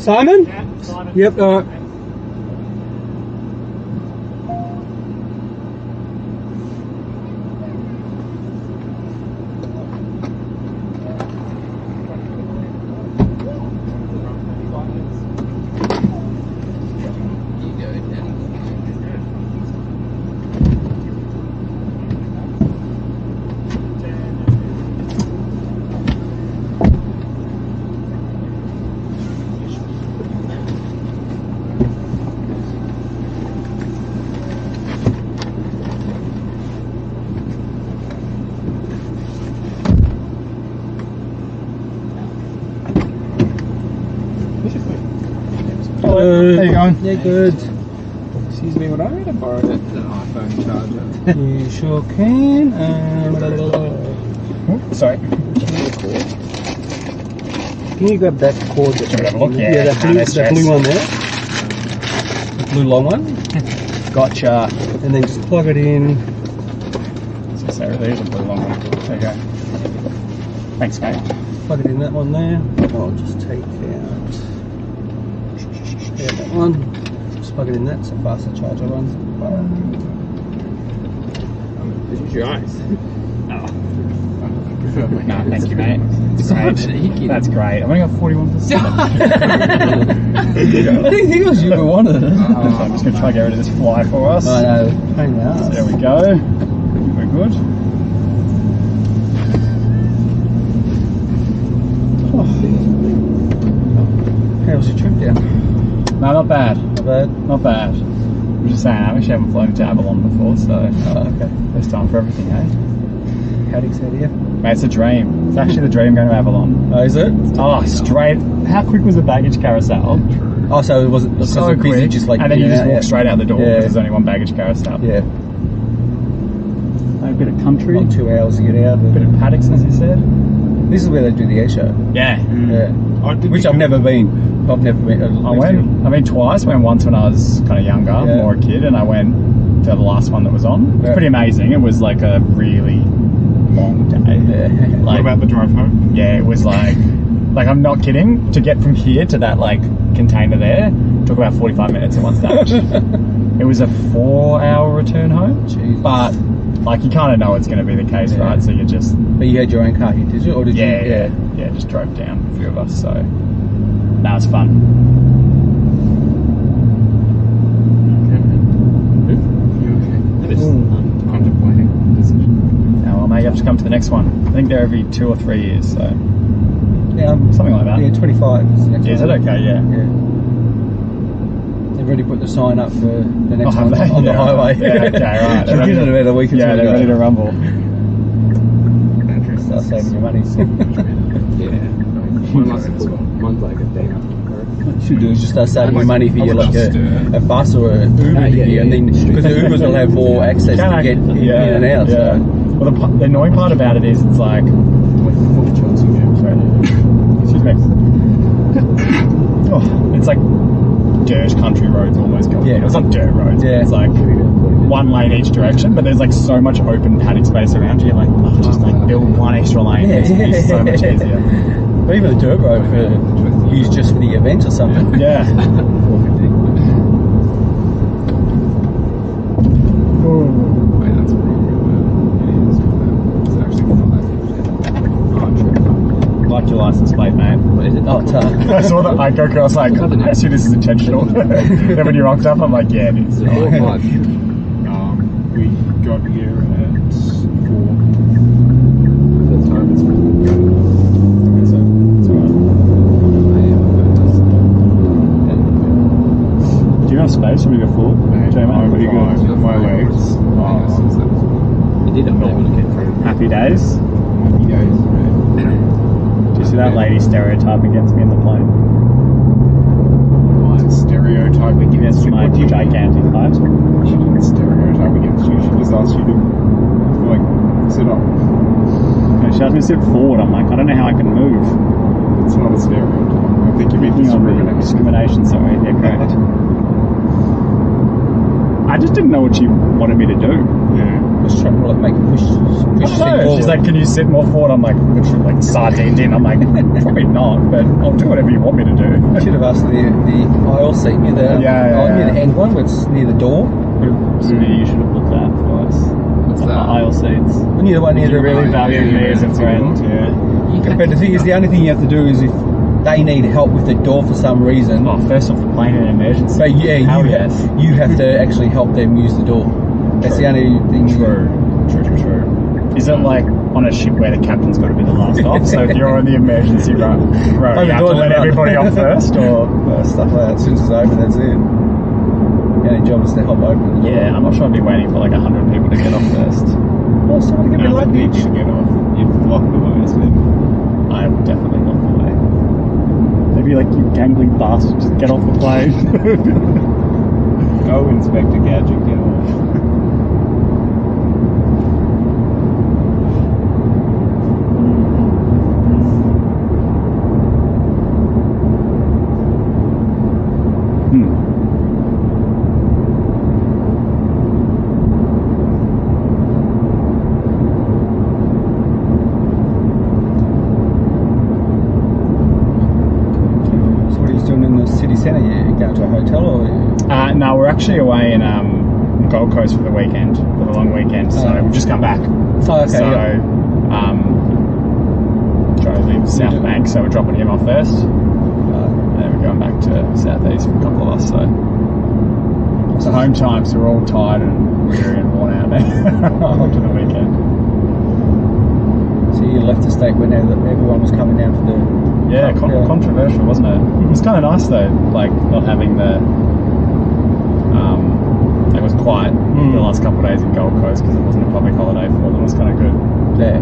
Simon? Yep, Hello. How you going? Yeah, good. Excuse me, would I need to borrow an iPhone charger? You sure can. Sorry. Can you grab that cord? Should we have a look? Yeah, that blue one there. The blue long one. Gotcha. And then just plug it in. So there's a blue long one. There you go. Thanks, mate. Plug it in that one there. I'll just take out that one. Just plug it in that. It's a faster charger one. Use your eyes. No, thank you, mate. It's great. That's great. I've only got 41%. I didn't think it was you who wanted it. So I'm just going to try to get rid of this fly for us. I know. Pain in the ass. There we go. We're good. How was your trip down? No, not bad. Not bad. Not bad. I'm just saying, I actually haven't flown to Avalon before, so Okay. first time for everything, eh? How do you say it here? Mate, it's a dream. It's actually the dream going to Avalon. Oh, is it? Oh, straight. How quick was the baggage carousel? Oh, so it wasn't because So of busy, quick. just like and then you in just and walk out, straight out the door Yeah. because there's only one baggage carousel. Yeah. A bit of country, Like 2 hours to get out. a bit of paddocks, as you said. This is where they do the air show. Yeah. Yeah. Which I've never been. I've never been. I've been twice. I went once when I was kind of younger, Yeah. more a kid, and I went to the last one that was on. It was Yeah. pretty amazing. It was like a really long day. Yeah. Like, What about the drive home? yeah, it was like I'm not kidding. To get from here to that like container there took about 45 minutes at one stage. It was a 4-hour return home. Jesus. But like you kind of know it's going to be the case, Yeah. right? So you just But you had your own car here, did you? Or did yeah, you? yeah, just drove down, a few of us. So that was fun. I'm just contemplating the decision. Now, well, mate, you have to come to the next one. I think they're every 2 or 3 years, so Yeah. something like that. Yeah, 25 is the next Is one. it okay? Yeah. Yeah. They've already put the sign up for the next Oh, one have they? on the Yeah. highway. Yeah, okay, right. They did it about a week or two Yeah, they're ago. ready to rumble. Start saving your money. Yeah. Mine's like a day after. What you should do is just start saving your money for your like a bus or an Uber Yeah, here, yeah, and then because the Ubers will have more access to get in and out. Yeah. So. Well, the annoying part about it is it's like, sorry, excuse me. Oh, it's like dirt country roads almost going. Yeah. It's not dirt roads. Yeah. It's like one lane each direction, but there's like so much open paddock space around you. You're like, oh, just like build one extra lane. Yeah. It's gonna be so much easier. Or even a dirt road for used just for the event or something. Yeah. Wait, that's wrong. It's actually 5. Like your license plate, mate. What is it? Oh, it's I saw that I was like, I assume this is intentional. Then when you rocked up, I'm like, yeah, it is. We got here at 4. The time is So, it's all right. Do you have space for me to fall? I'm pretty good. My legs. It did have Happy days. Happy days. Do you see that lady stereotype against me in the plane? Stereotyping against Against you. my What do you mean? gigantic height. She didn't stereotype against you. She just asked you to like sit up. And she asked me to sit forward. I'm like, I don't know how I can move. It's not a stereotype. I think you mean Discrimination, sorry. Yeah, correct. I just didn't know what she wanted me to do. Yeah. was trying to make a push I don't thing know. forward. She's like, can you sit more forward? I'm like, literally like sardined in. I'm like, probably not, but I'll do whatever you want me to do. I should have asked the aisle seat near the near the end one, but it's near the door. So you should have looked at for us. What's that? Aisle seats. Near the one near You the really value me as a friend. Yeah. But the thing is, the only thing you have to do is if they need help with the door for some reason. Oh, first off the plane in an emergency. But yeah, Hell you have to actually help them use the door. That's the only thing. True. Is it like on a ship where the captain's got to be the last off? So if you're on the emergency row, you have to let everybody off first, or stuff like that. As soon as it's open, that's it. The only job is to help open the door. yeah, I'm not sure I'd be waiting for like 100 people to get off first. Oh, someone give me No, a I need luggage. you to get off. You've blocked the way, so I am definitely not the way. Maybe like you gangly bastard, just get off the plane. go Inspector Gadget, get off. So what are you doing in the city centre? You going to a hotel or? No, we're actually away in Gold Coast for the weekend, for the long weekend. So Oh. we've just come back. Oh, okay. So, Yeah. Joe leaves South Bank, so we're dropping him off first. And then we're going back to South East for a couple of us. So home time, so we're all tired and weary and worn out now after the weekend. So you left the state when everyone was coming down for the. Yeah, controversial, wasn't it? It was kind of nice though, like not having the. It was quiet the last couple of days in Gold Coast because it wasn't a public holiday for them. It was kind of good. Yeah.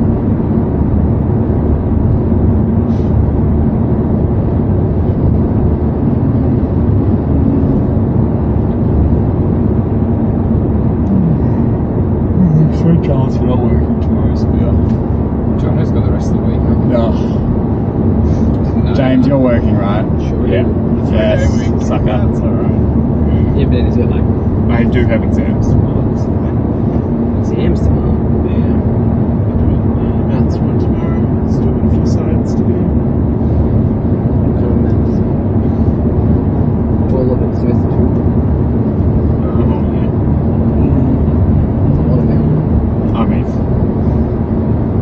Sweet chance for not working tomorrow, so yeah. Jono's got the rest of the week. No. No. James, you're working, right? Sure. Yeah. Yes, 3 day week. sucker. That's alright. Yeah, but then he's got like I do have exams tomorrow, so exams tomorrow. yeah. I'm doing maths one tomorrow. Still got a few science to do. All of it, semester 2. Oh, yeah. What about? I mean,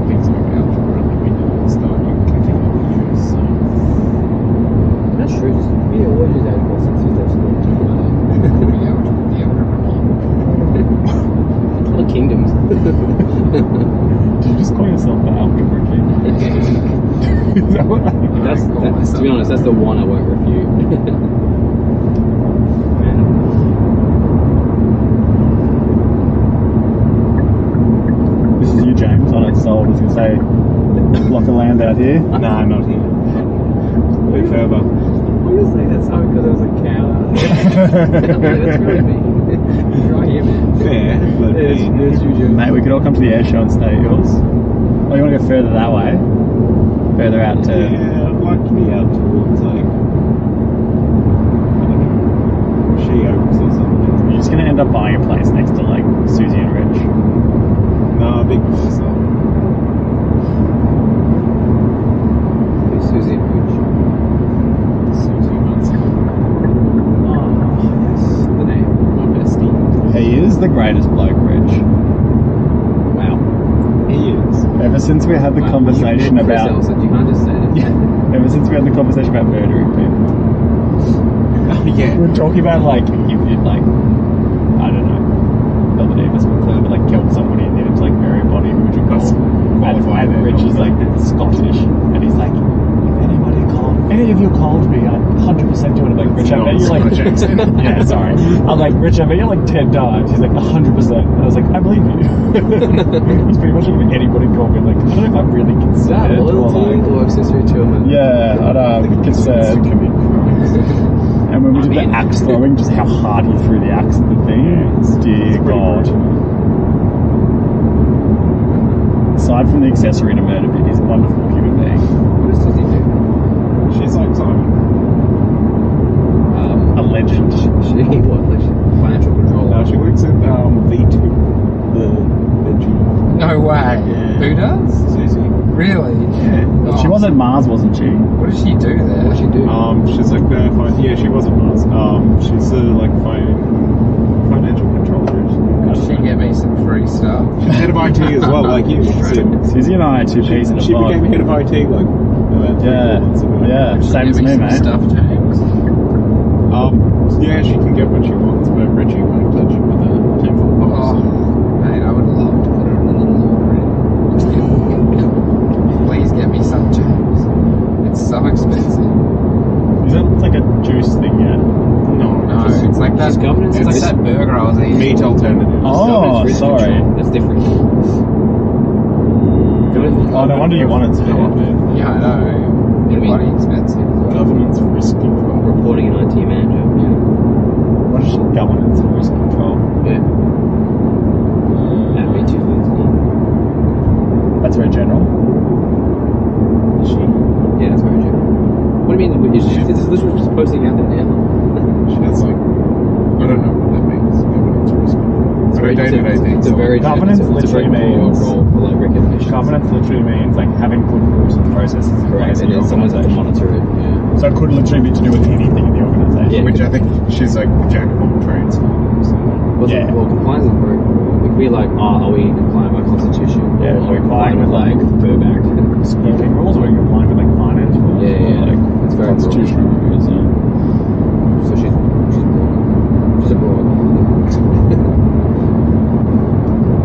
things like algebra and we didn't start kicking off the use, so. That's true. Yeah, what is that course since he's at school? The algebra. What kingdoms? Did you just call yourself the algebra king? Is that what That's, to be honest, that's the one I won't refute. This is you, James. I don't sold. I was going to say, block of land out here. Nah, not here. A bit further. Obviously, that's not because there was a cow out there. That's really mean. Right here, man. Fair, but There's you, Joe. Mate, we could all come to the air show and stay at yours. Oh, you want to go further that way? Further out to... yeah, I'd like to be out towards like, I don't know, She Oaks or something. You're just going to end up buying a place next to, like, Susie and Rich. No, big place though. Susie and Rich. Susie Munson. Oh, yes. The name. My bestie. He is the greatest bloke, Rich. Wow. He is. Ever since we had the conversation Chris about... Elson, you can't just say that. Ever since we had the conversation about murdering people. Oh, yeah. We were talking about, like, if you'd, like, I don't know, not that it was clear, but, like, killed somebody and needed to, like, bury a body, who would you call? And Rich is, like, Scottish, and he's like, if any of you called me, I'd 100% do it. I'm like, Rich, I bet you're, like... yeah, sorry. I'm like, Rich, I bet you're, like, 10 times. He's like, 100%. And I was like, I believe you. He's pretty much like, if anybody called me, like, I don't know if I'm really Is that concerned. loyalty or accessory to a man? Yeah, I'm concerned. And when we did the axe throwing, just how hard he threw the axe at the thing. Dear God. Aside from the accessory to murder bit, he's a wonderful human being. What does Susie do? She's like Simon. A legend. She what? Like financial control. No, she works at V2, the No way. Yeah. Who does? Susie. Really? Yeah. She was at Mars, wasn't she? What does she do there? What she do? She's like the yeah, she was at Mars. She's the like financial controller. Could she get me some free stuff? She's head of IT as well, like you. Susie and I are two peas in a She pod. became head of IT like about 3-4 months ago. Yeah, Could she same get as me, some mate. stuff, James? Yeah, she can get what she wants, but Richie won't touch it with a 10-foot box. Oh, mate, I would love to put her in the lottery. Please get me some, James. It's so expensive. Is it like a juice thing yet? No, it's like that. just governance. It's like that burger I was eating. Meat alternative. Oh, Risk sorry. control. That's different. Oh, no wonder you want it to be. Yeah, I know. It'll be- Bloody expensive. Governance risk control. Reporting an IT manager. Yeah. What is governance and risk control? Yeah. That'd be two things. That's very general. Is she? Yeah, that's very general. What do you mean? Is this literally just posting out there now? She has like, I don't know what that means. Governance risk control. It's a day-to-day thing. It's a very Governance it's a literally very broad means- role for like recognition. Governance literally means like having good rules and processes in place Correct. in And your then someone's have to organisation. monitor it. Yeah. So it could literally be to do with anything in the organisation. Yeah. Which I think she's like jack of all trades. So. Well, Yeah. well, compliance is very broad. It could be like, are we complying with Constitution? Yeah, Or are we complying with, like Burbank? Smoking rules, or are you complying with like finance rules? Yeah, yeah, Or, like it's very broad. constitutional rules. So she's broad. She's a broad.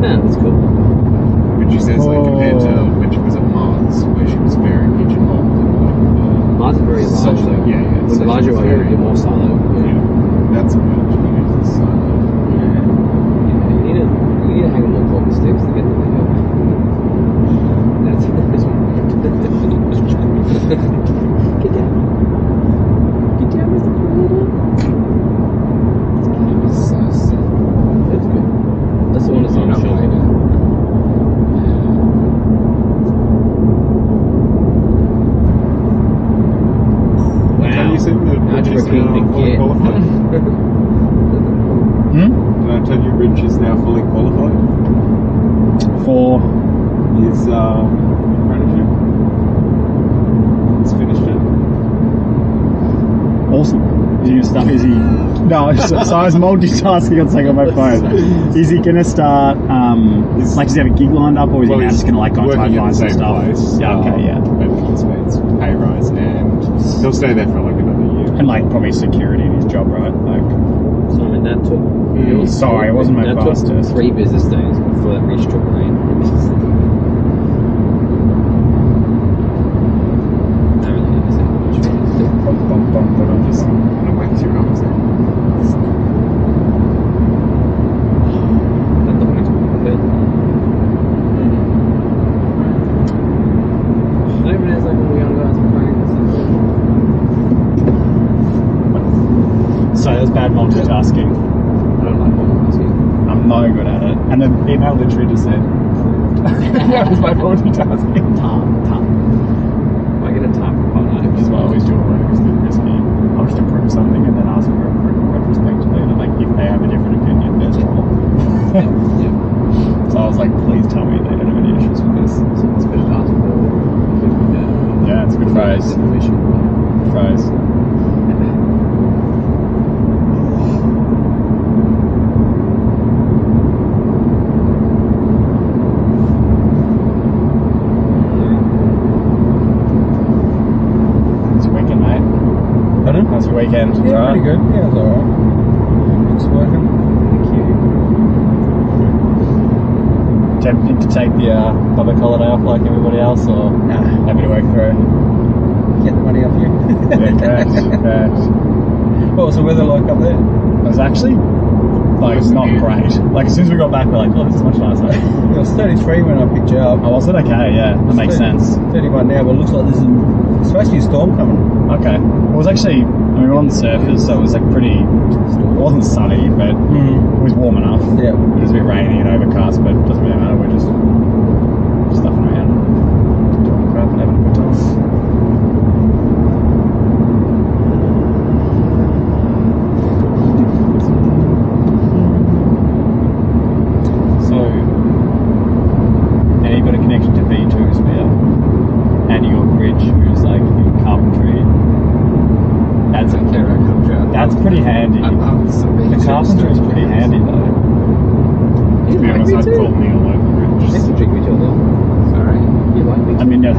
Yeah, that's cool. But she says like compared to when she was at Mars, where she was very pigeonholed in like Mars is very large. social- though. yeah, yeah, With so the larger she's one, very- you're more siloed. yeah, that's what she uses. So, Yeah, you need to hang them on clock sticks to get them to go. That's this one. Get down. Get down, Mr. Predator. It was so sick. That's good. That's the one that's on the show. Have you seen that Now Rich is repeat now fully again. qualified? Did I tell you Rich is now fully qualified? For His apprenticeship. He's finished it. awesome. Is he gonna start? Is he? No, so I was multitasking on something on my phone. Is he gonna start? Like, does he have a gig lined up, or is he now just gonna like go and try and working find in the some same stuff? place. Yeah, okay, yeah. But he's made pay rise, and he'll stay there for like another year. And like probably security in his job, right? Like, Simon, that took. sorry, it wasn't my that fastest. took 3 business days before that reached your brain. I really understand what you're trying to do. I'm just gonna wax your arms out. That dominates my head. I don't even realize like when we young guys were playing this. So that's bad multitasking. I don't like multitasking. I'm no good at it. And the email literally just said, "Yeah, it's my multitasking." I get a time for fun. Which is what I always do at work. It's a bit risky. I'll just approve something and then ask for approval retrospectively, and like if they have a different opinion, there's trouble. So I was like, please tell me they don't have any issues with this. So it's better to ask for Yeah, it's a good phrase. information. Good phrase. It's your weekend, mate. Pardon? How's your weekend? Yeah, Alright? pretty good. Yeah, it's alright. Just working. Thank you. Tempted to take the public holiday off like everybody else, or Nah, happy to work through? get the money off you. Yeah, correct. What was the weather like up there? It was actually like not great. Like as soon as we got back, we're like, oh, this is much nicer. It was 33 when I picked you up. Oh, was it? Okay, yeah, that makes sense. 31 now, but it looks like there's supposed to be a storm coming. Okay. It was actually, I mean, we were on the surface, so it was like pretty, it wasn't sunny, but it was warm enough. Yeah. It was a bit rainy and overcast, but it doesn't really matter. We're just stuffing around, talking crap and having a good time. So,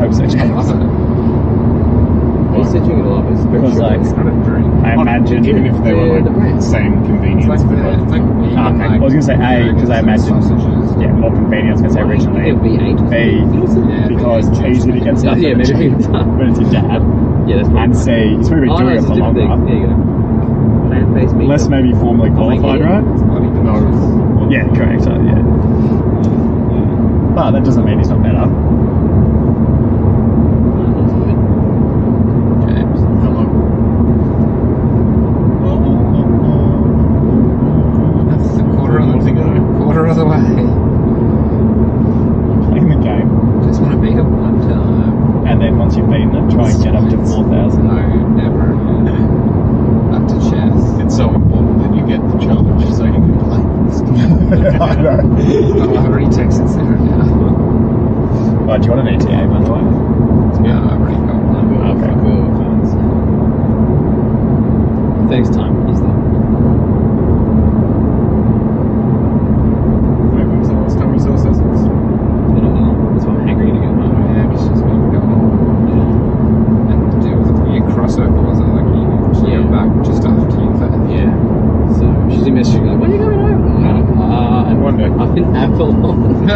hope so, I James. love it. He's setting it up. It's very Because, like, It's not a dream. I imagine... Even if they were Yeah, like the brand. same convenience. It's like for both. it's like vegan, Okay, like, I was going to say A, because I burgers and imagine... sausages. Yeah, more convenient, I was going to say originally. Yeah, V8. B, Yeah, because vegan easy to get stuff Yeah, in the maybe cheap, vegan. but it's your dad. Yeah, that's And C, he's probably been Oh, no, doing it's it a for different longer. thing. There you go. Plant-based meat. Less maybe formally qualified, yeah. right? No. Yeah, correct, so, yeah. But that doesn't mean he's not better. That's good. James. Hello. That's a quarter of More to go. quarter of the way. Playing the game. Just want to beat it one time. And then once you've beaten it, try and get up to 4,000. No, never again. Up to chess. It's so important that you get the challenge so you can play this. I know. Oh, I've already texted Sarah now. Oh, do you want an ETA, by the way? Yeah, I've already got one. Okay, cool. Thanks, time. Is that? Wait, when was the last time you saw Sussex? It's been a while. That's why I'm hankering to get home. Yeah, because she's been gone. And it was a weird crossover, wasn't it? Like, she Yeah. got back just after you left. Yeah. So she's in messaging like, when are you going home? I'm One day. I'm in Avalon.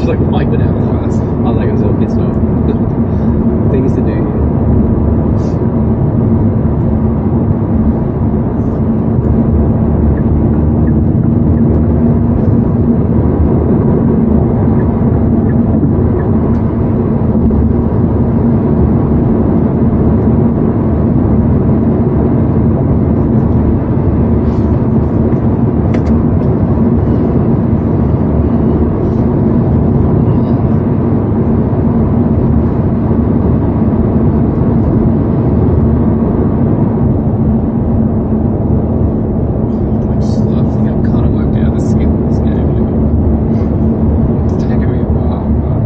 She's like, why in Avalon? I was like, I was all pissed off. Things to do here. I think I've kind of worked out the skill of this game now. It's taken me a while, but...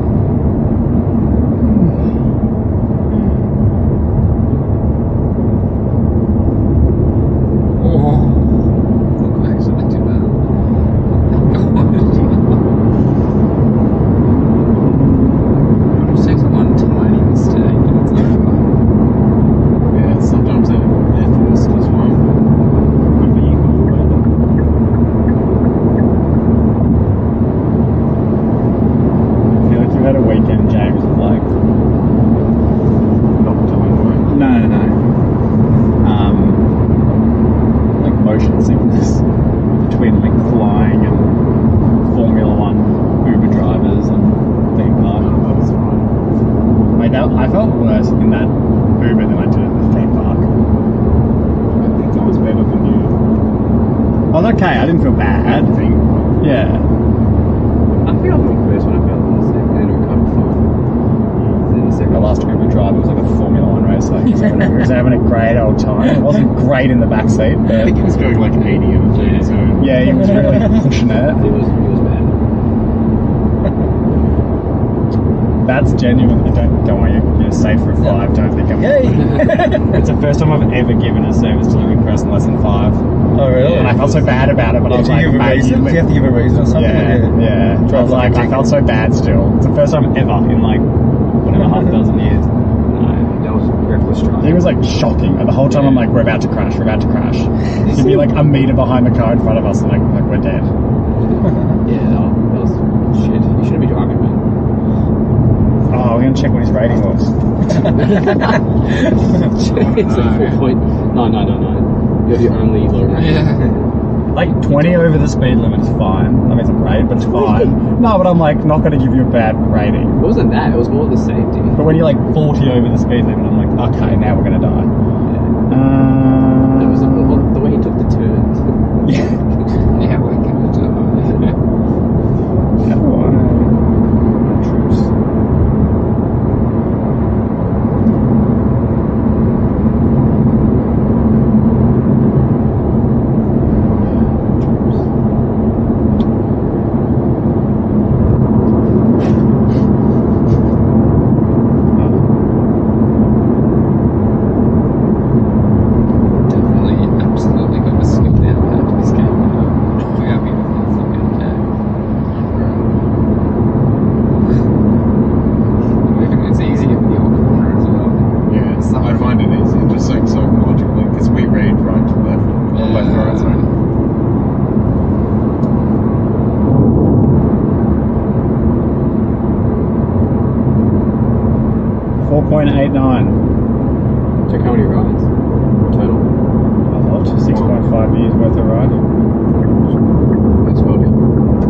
Oh, look, I actually did that. It just takes one tiny mistake and it's over. Yeah, sometimes they're forced as well. Could be equal weather. I feel like you had a weekend, James, of like... Not doing work. No. Like motion sickness between like flying and Formula One Uber drivers and theme park. That was fine. Like that, I felt worse in that Uber than I did at the theme park. I think I was better than you. I was okay. I didn't feel bad. I think. Yeah. I think I'm the first one I felt in the second, and it recovered fine. Then the second The last Uber driver was like a Formula One racer. He was having a great old time. It wasn't great in the back seat, I but think he was going like 80 in a 30 zone. yeah, he was really pushing it. It was bad. That's genuine. Don't worry, you're safe for a 5. Don't think I'm. Yay! It's the first time I've ever given a service delivery person less than 5. Oh, really? And I felt so bad about it, but I was Did like, you give a mate, reason? Do you have to give a reason or something? yeah. I was like, I felt so bad still. It's the first time ever in like 1.5 years. No, that was reckless driving. He was like shocking. And the whole time I'm like, we're about to crash. He'd be like a meter behind the car in front of us, and like we're dead. Yeah, that was shit. You shouldn't be driving, man. Oh, we're gonna check what his rating was. It's like 4.9999. You're the only low rating. Yeah. Like 20 over the speed limit is fine. I mean, it's not great, but it's fine. No, but I'm like not gonna give you a bad rating. It wasn't that. It was more the safety. But when you're like 40 over the speed limit, I'm like, okay, now we're gonna die. It was the way he took the turns. Yeah. Yeah, we're gonna do it. Truce. Definitely, absolutely got the skill now how to this game. 6.89. So how many rides? Total? A lot. 6.5 years worth of riding. That's well good.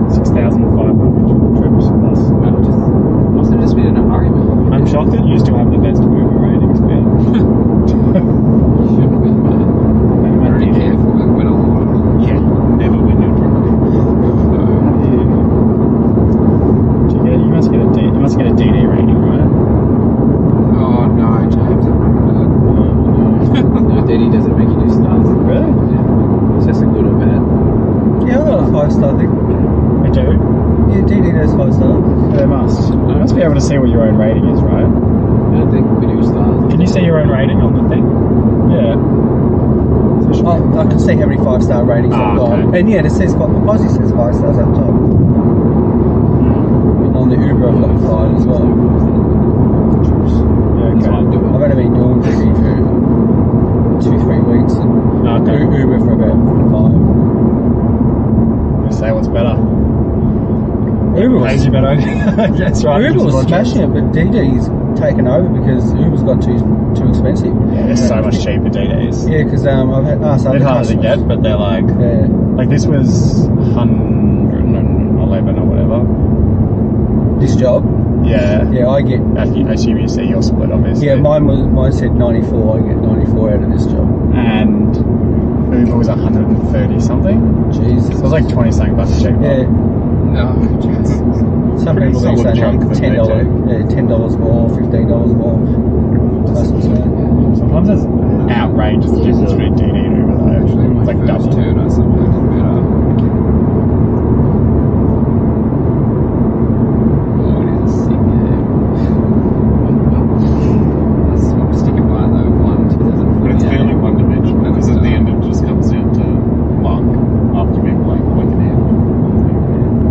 6,500 trips plus. Well, must have just been in a hurry, man. I'm shocked that you still have the best Uber ratings, Ben. You shouldn't be, man. Very careful, like when a lot of them. Yeah, never win your property. You must get a DD rating, right? Oh no, James, I'm Oh, no, DiDi doesn't make you do stars. really? Yeah. It's just a good or bad. Yeah, I got a 5-star thing. They do? Yeah, DD does 5 stars. They must. You must be able to see what your own rating is, right? I don't think we do stars. Can you see your own rating on the thing? Yeah. I can see how many 5-star ratings I've got. okay. And yeah, it says, Aussie says 5 stars up top. On the Uber, I've got 5 as well. Yeah, That's what I okay. do. I've only been doing DD for 2-3 weeks and Okay. Uber for about 5. Just say what's better. Uber was, Pays you better. That's right. Uber was smashing it, but DD's taken over because Uber's got too expensive. Yeah, they're so much cheaper DDs. Yeah, because I've had asked They're other hard to customers. get, but they're like Yeah. this was 111 or whatever. This job, Yeah. yeah, I get. I assume you see your split, obviously. Yeah, mine said 94. I get 94 out of this job. And Uber was 130 something. Jesus. So it was like 20 something bucks cheaper. Yeah. No, James. Some Pretty people are solid saying chunk like that they $10, $10 more, $15 more. That's what's saying. Sometimes it's outrageous the difference between DD and Uber though. Actually, my It's like first double. turn, I somehow did better. Oh, it is sick, yeah. I'm sticking by though, 1, But it's 2048. fairly one-dimensional because at the end it just comes down to luck after being like an end.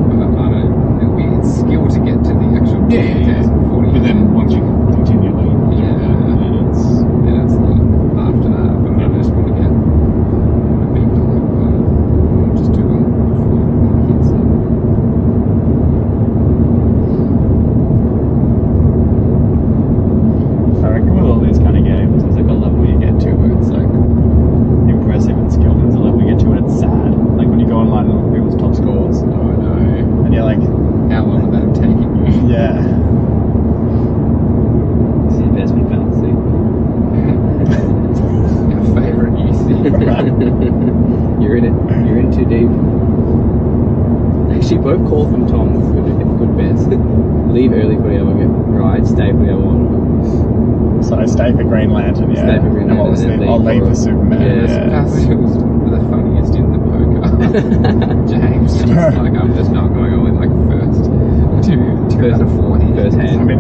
I don't know, it'll be skill to get to the actual 2040. But then once you continually do Yeah. that, then it's then it's like after that, but I just want to get a big just do well before it hits it. I reckon with all these kind of games, there's like a level you get to where it's like impressive and skilled. There's a level you get to and it's sad. Like when you go online and look at people's top scores, Oh no. and you're like, How long would that have taken you? yeah. It's the investment fallacy. Our favourite use. You're in it. You're in too deep. Actually, both calls from Tom good bets. Leave early for the other ride, stay for the other one. So I stay for Green Lantern, yeah. Stay for Green And what was Lantern the, and I'll leave for- for Superman. Yeah, that was the funniest in the poker. James, just like I'm just not going on with like first two out of 4 hands. First hand. I mean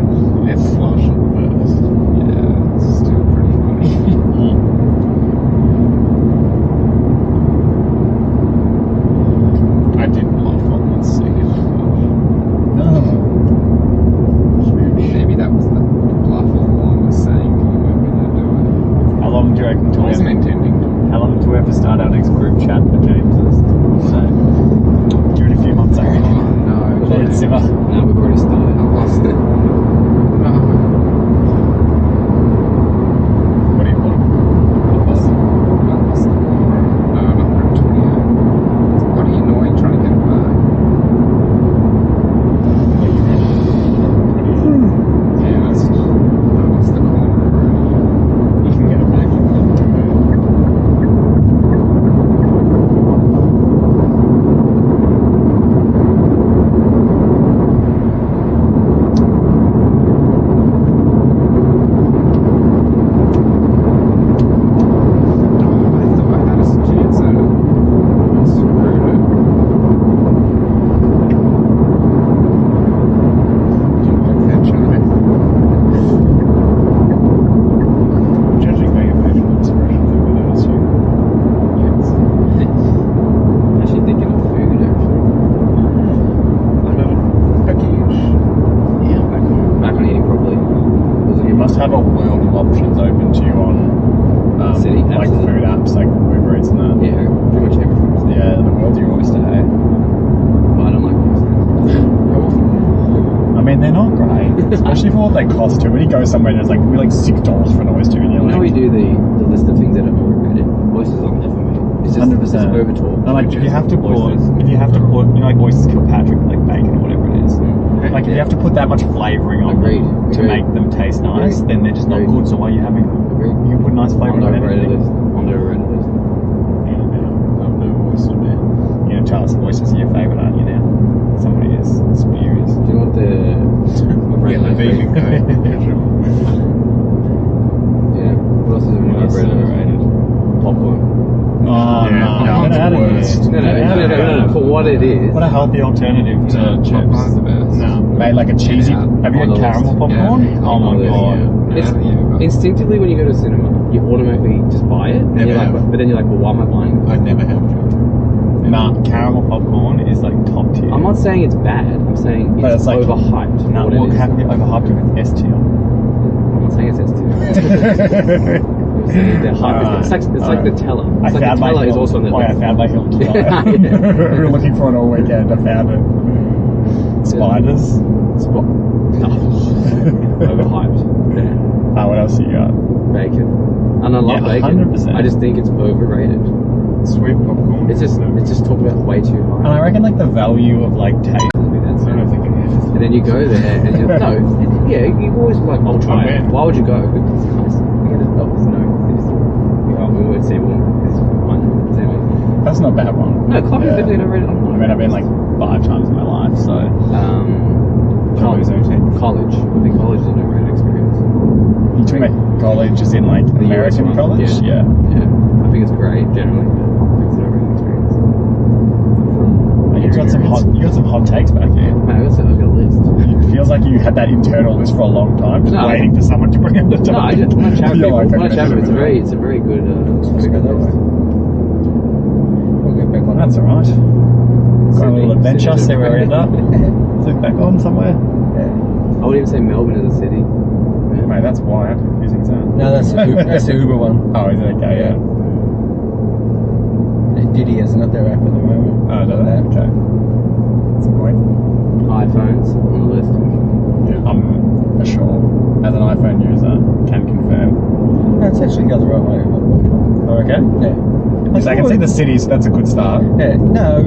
it's flush at first. Yeah, it's still pretty funny. I did bluff on the second flush. Maybe that was the bluff all along, was saying that you weren't going to do it. How long do you reckon I till wasn't intending to. How long do we have to start our next group chat for James's? So, do it in a few months, I reckon. Oh no, Let it simmer. No, we've already started. I lost it. No. Especially for what they cost too. When you go somewhere and it's like, we're like $6 for an oyster, and you're You know, we like, do the list of things that are overrated. Oysters on there for me. It's just 100%. It's overtalked. no, like if you have to put, you know, like oysters Kilpatrick, like bacon or whatever it is. Like if you have to put that much flavouring on Agreed. them to make them taste nice, then they're just not Agreed. good. So why are you having them? Agreed. You can put nice On flavour the on overrated anything. list. On the overrated list. I'm no oyster man. You know, Charles, oysters are your favourite, aren't you now? Somebody is spurious. Do you know what the Yeah, the vegan guy. Yeah. What else is overrated? Popcorn. Oh, Yeah, no. no, Get it's out of worst. here. No. For what it is. What a healthy alternative to chips. Popcorn's the best. No. Made like a cheesy. Yeah. Have you On had the caramel list. popcorn? Yeah. Oh my On the list, god. It's Yeah. instinctively when you go to cinema, you automatically just buy it. And Never you're like, have. but then you're like, well, why am I buying it? I never have. Nah, caramel popcorn is like top tier. I'm not saying it's bad. I'm saying But it's it's like- overhyped. for No, what it what is. can be overhyped if it's S tier? I'm not saying it's S tier. I'm saying the hype. It's like the teller. It's like the teller is also on the I list. found my hill tonight. Yeah. We were looking for it all weekend. I found it. Spiders. Spot. Overhyped. Yeah. What else you got? Bacon. And I love Yeah, bacon. 100%. I just think it's overrated. Sweet popcorn. It's just talked about way too And high. I reckon like the value of like taste. That's I don't think it is. And then you go there and you're, no, yeah, you always like, I'll try it. bet. Why would you go? Because it's nice. You get it, oh, it's no. It's, we won't say one. It's fine. Say one. That's not a bad one. No, coffee's Yeah. definitely overrated. I mean, I've been like 5 times in my life, so. College. Joey's College. I think college is an overrated experience. You talking about college as in like The US American one, college? yeah. Yeah. I think it's great generally, but I think it's an overrated experience. You got some hot takes back here. Man, I've got a list. It feels like you had that internal list for a long time, just No, waiting for someone to bring up the topic. No, I just want to chat with You're people. like, When I okay, chat with sure. people, it's a very good Let's go that way. We'll get back on. That's alright. Got a Sydney- little adventure, Sydney's see where we end up. Look back on somewhere. Yeah. I wouldn't even say Melbourne is a city. Yeah. Mate, that's why. How confusing is that? No, that's the Uber one. Oh, is it okay? Yeah. DiDi hasn't got their app at the moment. Oh, no, That. okay. That's a point. iPhones on the list. For sure. As an iPhone user, can confirm. No, it's actually the other way. Oh, okay. Yeah. Because I can see the cities. That's a good start. Yeah. No,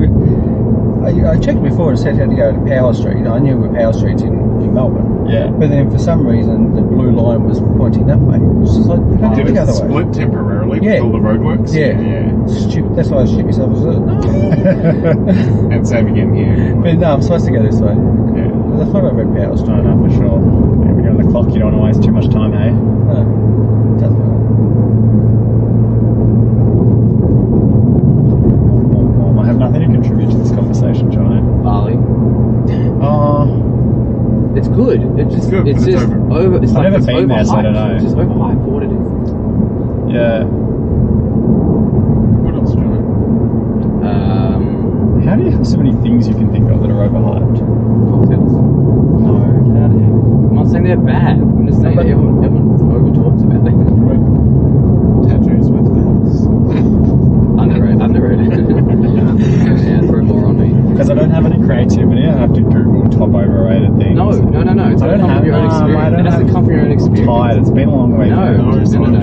I checked before and said how to go to Power Street. I knew where Power Street's in Melbourne. Yeah. But then for some reason the blue line was pointing that way. It's just like, don't Did do the it other way. split temporarily Yeah. with all the roadworks? Yeah. Stupid. That's why I shit myself. I was like, no. And same again here. But no, I'm supposed to go this way. Yeah. I thought I read Power Street. Oh, no, for sure. Yeah, when you're on the clock, you don't want to waste too much time, eh? No. Doesn't matter. I have nothing to contribute to this conversation, Johnny. Bali. It's good. It's just good, it's but it's just over. over. It's I've like never it's been there, so I don't overhyped. know. It's just overhyped for what it is. Yeah. What else, Johnny? How do you have so many things you can think of that are overhyped? Cocktails. No, get out of here. I'm not saying they're bad. I'm just saying But- everyone over talks about it. Tattoos with feathers. Underrated. Yeah, throw more on me. Because I don't have any creativity, I have to Google top overrated things. No. It's I got to don't come have from your own experience. It has to come from your own I'm experience. tired, it's been a long week. No.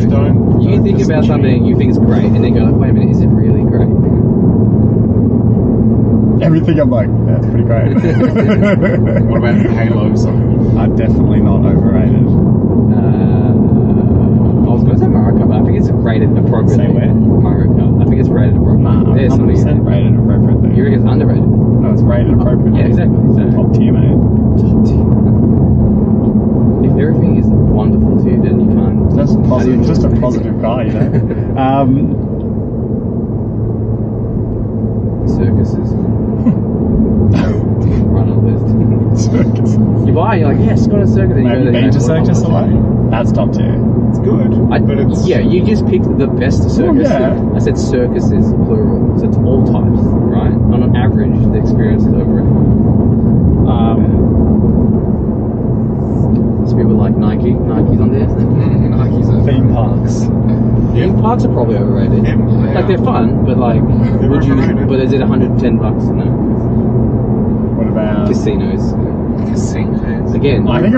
Don't. You think about something you think is great, and then go like, wait a minute, is it really great? Everything I'm like, that's pretty great. What about Halo song? Definitely not overrated. I was going to say Mario Kart, but I think it's rated appropriately. Say where? Mario Kart. I think it's rated appropriately. There's something. 100% rated appropriately. You reckon it's underrated? No, it's rated appropriately. Yeah, exactly. So, Top tier, mate. if everything is wonderful to you, then you can't. Just positive, how do you just a enjoy it? positive guy, you know. Circuses. Right on the list. Circus. You buy, you're like, yes, go to a circus. And you Have go you there, been to you're like, circus what am I or what? That's top tier. It's good, but it's yeah, you just picked the best circus. yeah. I said circuses, plural. So it's all types, right? On an average, the experience is overrated. So people like Nike. Nike's on there. Nike's a Theme parks. Theme parks are probably overrated. Yeah. Like they're fun, but like, They're would you? overrated. But is it $110? No. What about Casinos. casinos. Again, I think I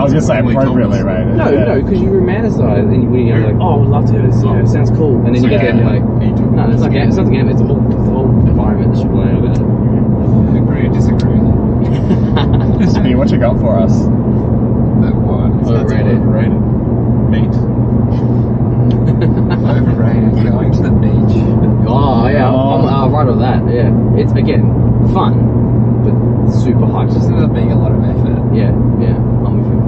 was gonna say appropriately rated. no, because you romanticize and you're like, oh, I would love to go to this. It sounds cool, and then you get there and you're like, no, it's not game. It's not the game. It's the whole environment that you play about it. Agree or disagree? Hey, what you got for us? That one. Overrated. Overrated. Meat. Overrated. Going to the beach. Oh yeah, I'm right on that. Yeah, it's again fun, but super hype. Just ends up being a lot of effort. Yeah, I'm with you.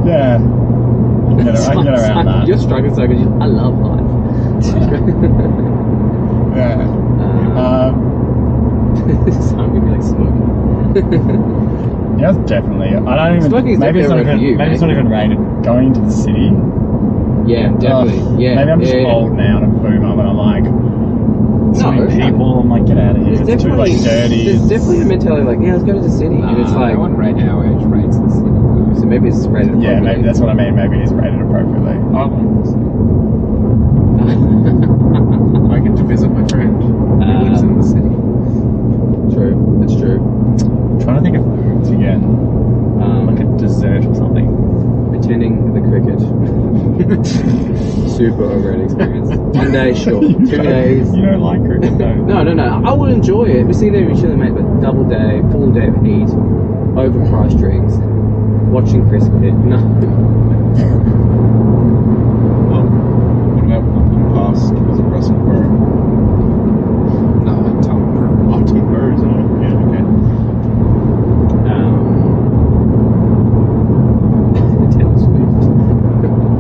Yeah. I can get around that. You're struggling so good. I love life. Yeah. So I'm gonna be like smoking. Yeah, definitely. I don't even. Smoking's Maybe it's not definitely even. for you, Maybe it's not mate. even rated. Going into the city. Yeah, definitely. Yeah. Maybe I'm just yeah. old now and a boomer, but I'm like, so many people. I'm like, get out of here. There's It's too like dirty. There's definitely a mentality like, yeah, let's go to the city, and it's like, I wouldn't rate our age rates the city. so maybe it's rated appropriately. Yeah, maybe that's what I mean. Maybe it's rated appropriately. I like this. I get to visit my friend who lives in the city. True, it's true. I'm trying to think of foods again, like a dessert or something. Attending the cricket. Super overrated experience. 1 day, sure. 2 days. You don't like cricket, though. No. I would enjoy it. We see there, we should have made, but double day, full day of heat, overpriced drinks, watching cricket. No. What about walking past? Was it Russell Crowe? No, Tom Crowe. Oh, Tom Crowe, isn't it? Yeah, okay. Taylor Swift.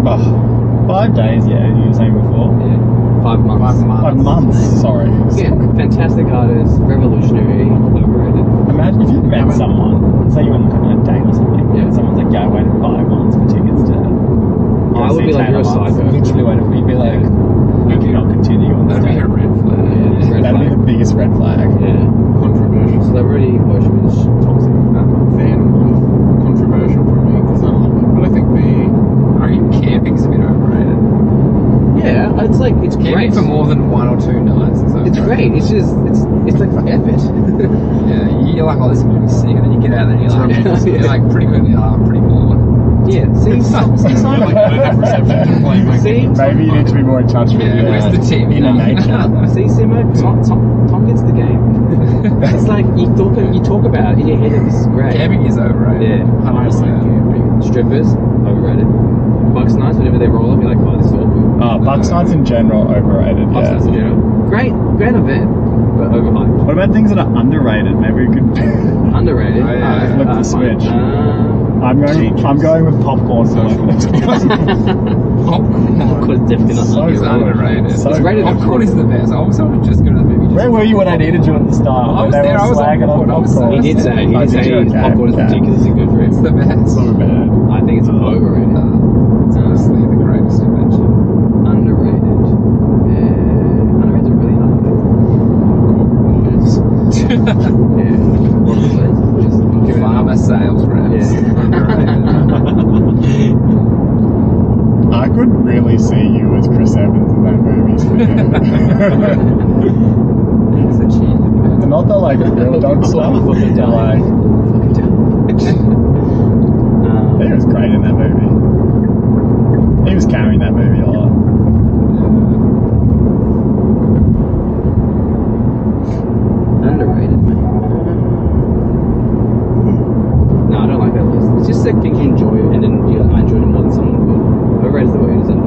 Oh, 5 days, yeah, you were saying before. Yeah. 5 months. 5 months, sorry. Yeah, fantastic artist, revolutionary, overrated. Imagine if you met someone, say you went on a date or something, Yeah. and someone's like, yeah, I waited 5 months for tickets to I would be like, you're a psycho. Literally waited for, you'd be like, we cannot continue on this That'd be date. a red flag. Yeah, red That'd be flag. the biggest red flag. Yeah. Controversial. Celebrity worship is toxic. Fan of controversial for me because I love it. But I think I reckon camping's a bit overrated. Yeah, it's like, it's Camping great. for more than 1 or 2 nights is overrated. It's great. It's just, it's like effort. Yeah, you're like, oh, this is going to be sick. And then you get out there and you're like, you're like pretty quickly, oh, I'm pretty bored. Yeah, see, Like, I don't have reception playing my See? games. Maybe you need to be more in touch with Yeah, where's the team? inner nature. see, Simo, Tom gets the game. It's like, you talk about it in your head that this is great. Camping is overrated. Yeah, I like 100%. camping. Strippers, overrated. Bucks nights, whenever they roll up, you're like, oh, this is awkward. Oh, Bucks nights in general, overrated, Bucks yeah. nights in general. Great event, but overhyped. What about things that are underrated? Maybe we could Underrated. Oh, yeah. flip the switch. I'm going with popcorn for my first Popcorn is definitely not So It's underrated. underrated. So It's rated good. Popcorn is the best. I always wanted to just go to the movie. Where were you when I needed you at the start? I When was they there, were I was on slagging board, I was popcorn? He did say Oh, did you? Okay, popcorn is okay. ridiculously good for It's it. the best. So bad. I think it's overrated. It's honestly the greatest invention. Underrated. Underrated's a really hard thing. Yeah. Just Farmer sales reps. Yeah. Underrated. I could really see you as Chris Evans in that movie. It's a cheat. Not the like real dog stuff. Fucking but like, he was great in that movie. He was carrying that movie a lot. Underrated, man. No, I don't like that list. It's just like things you enjoy, and then I enjoyed it more than someone would. Overrated is the way it is. Yeah.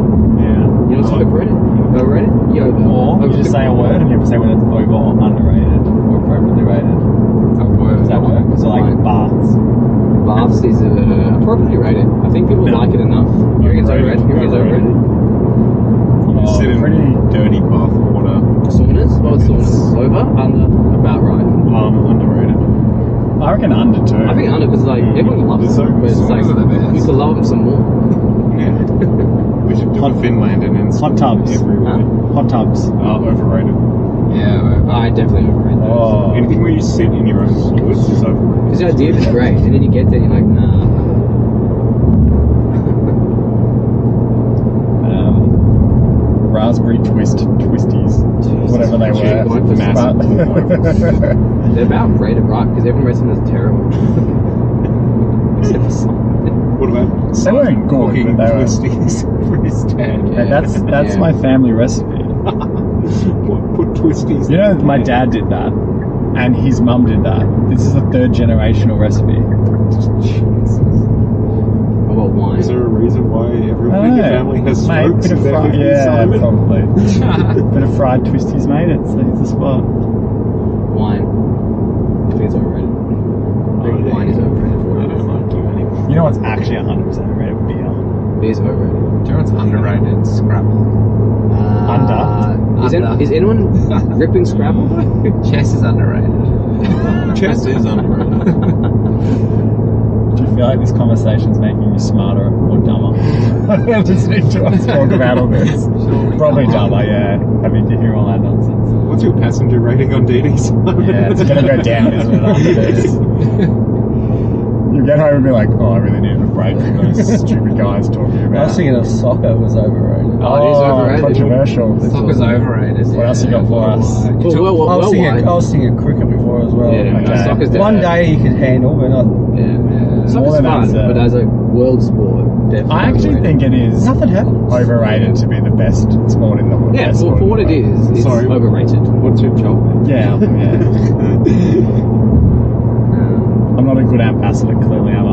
You know what's overrated? Overrated? Yoga. Or you just say a word and you have to say whether it's over or underrated or appropriately rated. Does that work? So like baths. Baths is appropriately rated. I think people like it enough. You reckon it's overrated? You reckon it's overrated? You sit in pretty. dirty bath water. Saunas? What was saunas? Over? Under? About right. Underrated. I reckon under two. I think under because like everyone loves It's it, so- but it's like saunas are the best. you could love them some more. Yeah. We should do a Finland and then Hot tubs. everywhere. Hot tubs. Overrated. Yeah. I definitely overrate that. Oh. Anything where you sit in your own fluids is overrated. Because the idea of it's great, and then you get there and you're like, nah. Raspberry twisties. Whatever they Dude, were. going for But- They're about rated right because everyone rates them as terrible. Except for some. What about They weren't good, cooking but they were. twisties for his dad? Yeah. That's Yeah. my family recipe. What, put twisties? You know, my dad did that, and his mum did that. This is a third generational recipe. What about wine? Is there a reason why everyone in your family has Mate, strokes? bit of and they're fried, cooking yeah, Simon? probably. Bit of fried twisties, mate. It's the spot. Wine. I think it's overrated. I think yeah. wine is overrated for I it. don't like too many. You know what's actually 100% overrated? Beer. Beer's overrated. Do you know what's underrated? Scrabble. Is anyone ripping Scrabble? Chess is underrated. Chess is underrated. Do you feel like this conversation's making you smarter or dumber? Listening to us talk about all this. Probably dumber, yeah. Having to hear all that nonsense. What's your passenger rating on DiDi's? Yeah, it's gonna go down, isn't it, after this? You get home and be like, oh, I really needed a break from those stupid guys talking I about. was thinking of soccer was overrated. Oh, it is overrated. Controversial. Soccer's overrated. What else you got for us? I was thinking cricket before as well. Yeah, Okay. soccer's One definitely- day you could handle, but not. Yeah. Soccer's More than fun, that, but as a world sport, definitely. I actually overrated. think it is Nothing happens. overrated to be the best sport in the world. Yeah, best for sport in what the it world. is, it's Sorry. overrated. What's your job? Yeah, I'm not a good ambassador, clearly, am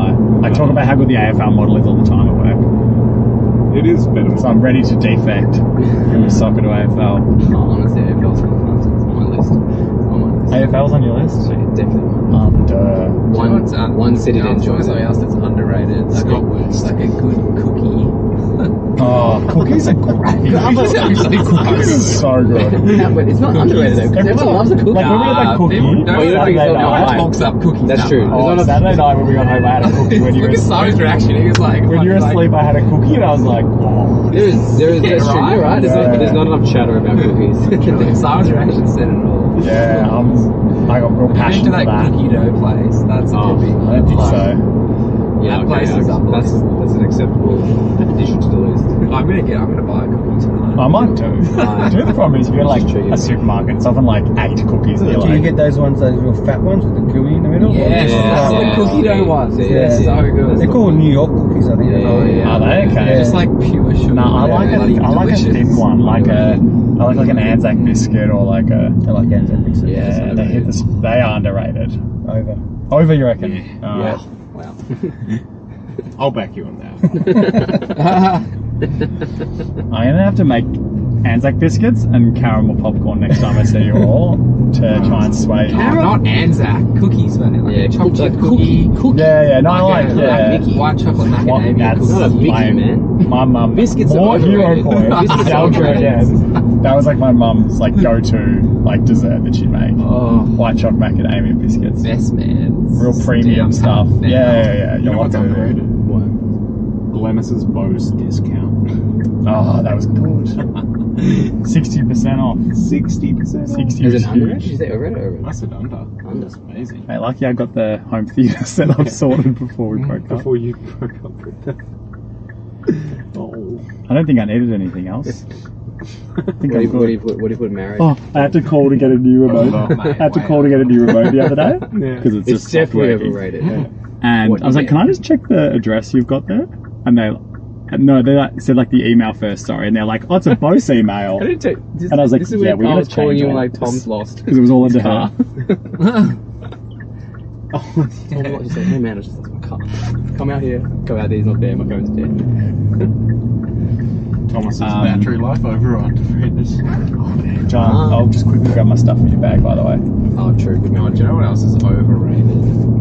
I? I talk about how good the AFL model is all the time at work. It is better. So I'm ready to defect from soccer to AFL. Oh, honestly, AFL's fun. It's on my list. It's on my list. AFL's on your list? Yeah, definitely. And One city that enjoys something it. else that's underrated. Scotland. Like a good cookie. cookies are great. Cookies are so good. Yeah, but it's not underrated though, because everyone loves a cookie. Like when we had that cookie, people don't Oh, you don't think Saturday so? No one night. talks up cookies. That's that true. much. There's not a- Saturday night when we got home, I had a cookie. When you were Look at Simon's asleep, reaction. He was like, when you were like, asleep, I had a cookie and I was like, oh. That's true. right. You're right. Yeah. There's not enough chatter about cookies. Simon's reaction said it all. Yeah, I got real Been to passionate for that that. cookie dough place. That's a Oh, big I don't think so. Yeah, That place is up the that's an acceptable addition to the list. I'm gonna buy a cookie tonight. I might do. Do you know the problem is if you go to Just treat like a it. supermarket, it's often like 8 cookies. And you're Do you like, get those ones, those real fat ones with the gooey in the middle? Yes, that's Yeah. the cookie dough ones. Yeah. Yeah, so good. They're called New York cookies, I think. Yeah. Oh, yeah. are they okay? Yeah. Just like pure sugar. No, I Yeah, like a thick one, I like an Anzac biscuit or like a. I like Anzac biscuits. Yeah, they are underrated. Over. Over, you reckon? Wow. I'll back you on that. I'm gonna have to make Anzac biscuits and caramel popcorn next time I see you all to try and sway you. Not Anzac cookies, man. Like Yeah, a chocolate like cookie. Yeah, no, I like, a yeah. Mickey. white chocolate macadamia That's cookie. Not a Mickey, man. My mum. Biscuits are more hero overrated. points. Biscuits are Nostalgia overrated. again. That was like my mum's like go-to like dessert that she'd make. Oh, White chocolate macadamia biscuits. best man. Real premium stuff. Yeah. You know what's underrated? What? Glenis's Bose discount. Oh, that was good. 60% off. 60%. 60 Is was it underrated? Did huge. you say overrated or I overrated? said under. Under. That's amazing. Mate, lucky I got the home theatre set up sorted before we broke up. Before you broke up with them. Oh. I don't think I needed anything else. I think I'm good. What do you put marriage? Oh, I had to call to get a new remote. I had to call to get a new remote the other day because it's It's just definitely stopped working. overrated. And What I was you like, get? "Can I just check the address you've got there?" And they like, said like the email first, sorry. And they're like, "Oh, it's a Bose email," I didn't take. This, And I was like, this is yeah, when we're I gonna was calling change you it. like Tom's lost. because it was all under car. her. Tom just said, "Hey man, I just lost my car. Come out here. Come out there. He's not there. My phone's dead." Thomas's battery life override to fitness. John, I'll just quickly grab my stuff in your bag, by the way. Oh, true. Good Do man. you know what else is overrated?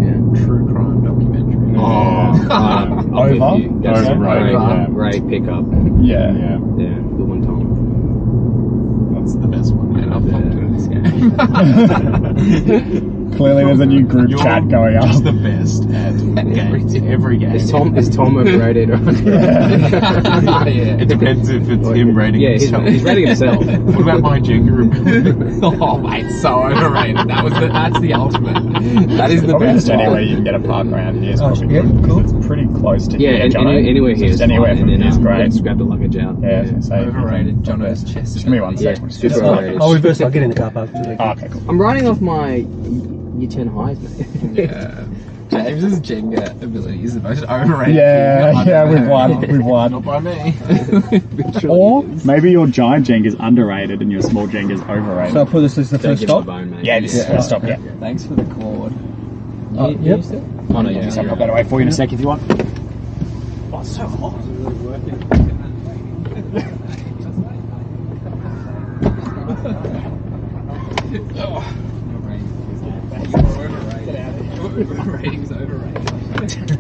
Yeah. True crime documentary. I'll give Over? you. That's Overrated, yeah. great pickup. Yeah. Yeah, Yeah, good one, Tom. that's the best one. And I've fucked in this game. Clearly, there's a new group You're chat going up. just the best at games. Every game. Is Tom overrated? Yeah. Yeah. It depends if it's him rating Yeah, he's himself. rating himself. What about my Jenga ability? Oh mate, so overrated. That's the ultimate. That is the Probably best just anywhere one. you can get a park around here is Oh, probably yeah, good. cool. It's pretty close to Yeah, here, and Jono. anywhere here Just is anywhere fine, from and here is then, great. just grab the luggage out. Yeah, so Overrated. Jono's chest. Just give me one Yeah, second. super overrated. I'll reverse. I'll get in the car park. Oh, okay, cool. I'm riding off my Year 10 highs, mate. Yeah. James's Jenga ability is the most overrated Yeah, thing I've yeah, ever we've heard won. of. We've won. Not by me. Literally Or is. maybe your giant Jenga is underrated and your small Jenga is overrated. So I put this as the Don't first give my stop. bone, mate. Yeah, this is first stop, yeah. Thanks for the cord. You Yep. used it? Oh, no, yeah. So I'll pop that away for you in a sec if you want. Oh, it's so hot. Ratings overrated.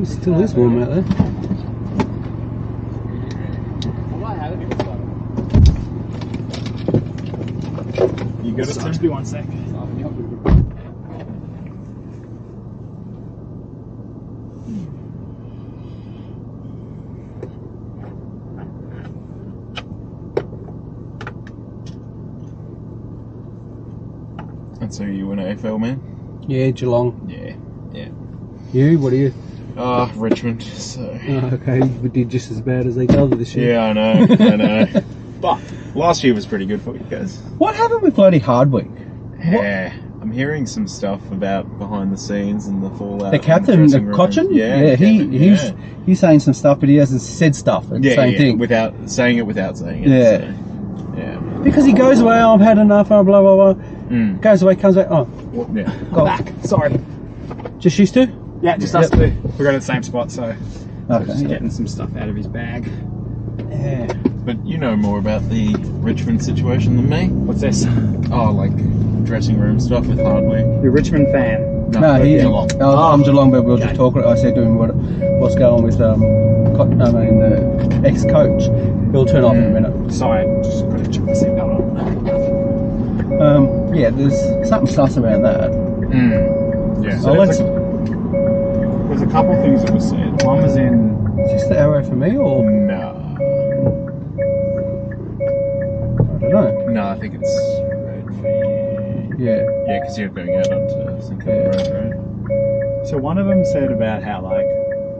It still is warm out there. You got it, Tim? Just be 1 sec. And so you were an AFL man? Yeah, Geelong. Yeah. You? What are you? Richmond, so... Okay, we did just as bad as each other this year. Yeah, I know. But last year was pretty good for you guys. What happened with bloody Hardwick? Yeah. I'm hearing some stuff about behind the scenes and the fallout. The captain, in the dressing room. Cochin? Yeah, he's saying some stuff, but he hasn't said stuff. It's the same thing. Without saying it without saying it. Yeah. So, yeah. Because he goes away, oh, I've had enough, oh, blah, blah, blah. Mm. Goes away, comes back, oh, Yeah. go. Back. Sorry. Just used to? Yeah, just Yep. us two. We got at the same spot, so Okay. just getting some stuff out of his bag. Yeah. But you know more about the Richmond situation than me. What's this? Oh, like dressing room stuff with Hardwick. You're a Richmond fan. No, he. Geelong. I'm Geelong, but we were Okay. just talking. I said to him what's going on with the ex-coach. He'll turn off in a minute. Sorry, just got to check the seatbelt on. Yeah, there's something sus about that. Yeah. So let's. There's a couple things that were said. One was in. Is this the arrow for me or No. I don't know? No, I think it's red for you. Yeah. Yeah, because you're going out onto St. Kilda Road, right? So one of them said about how like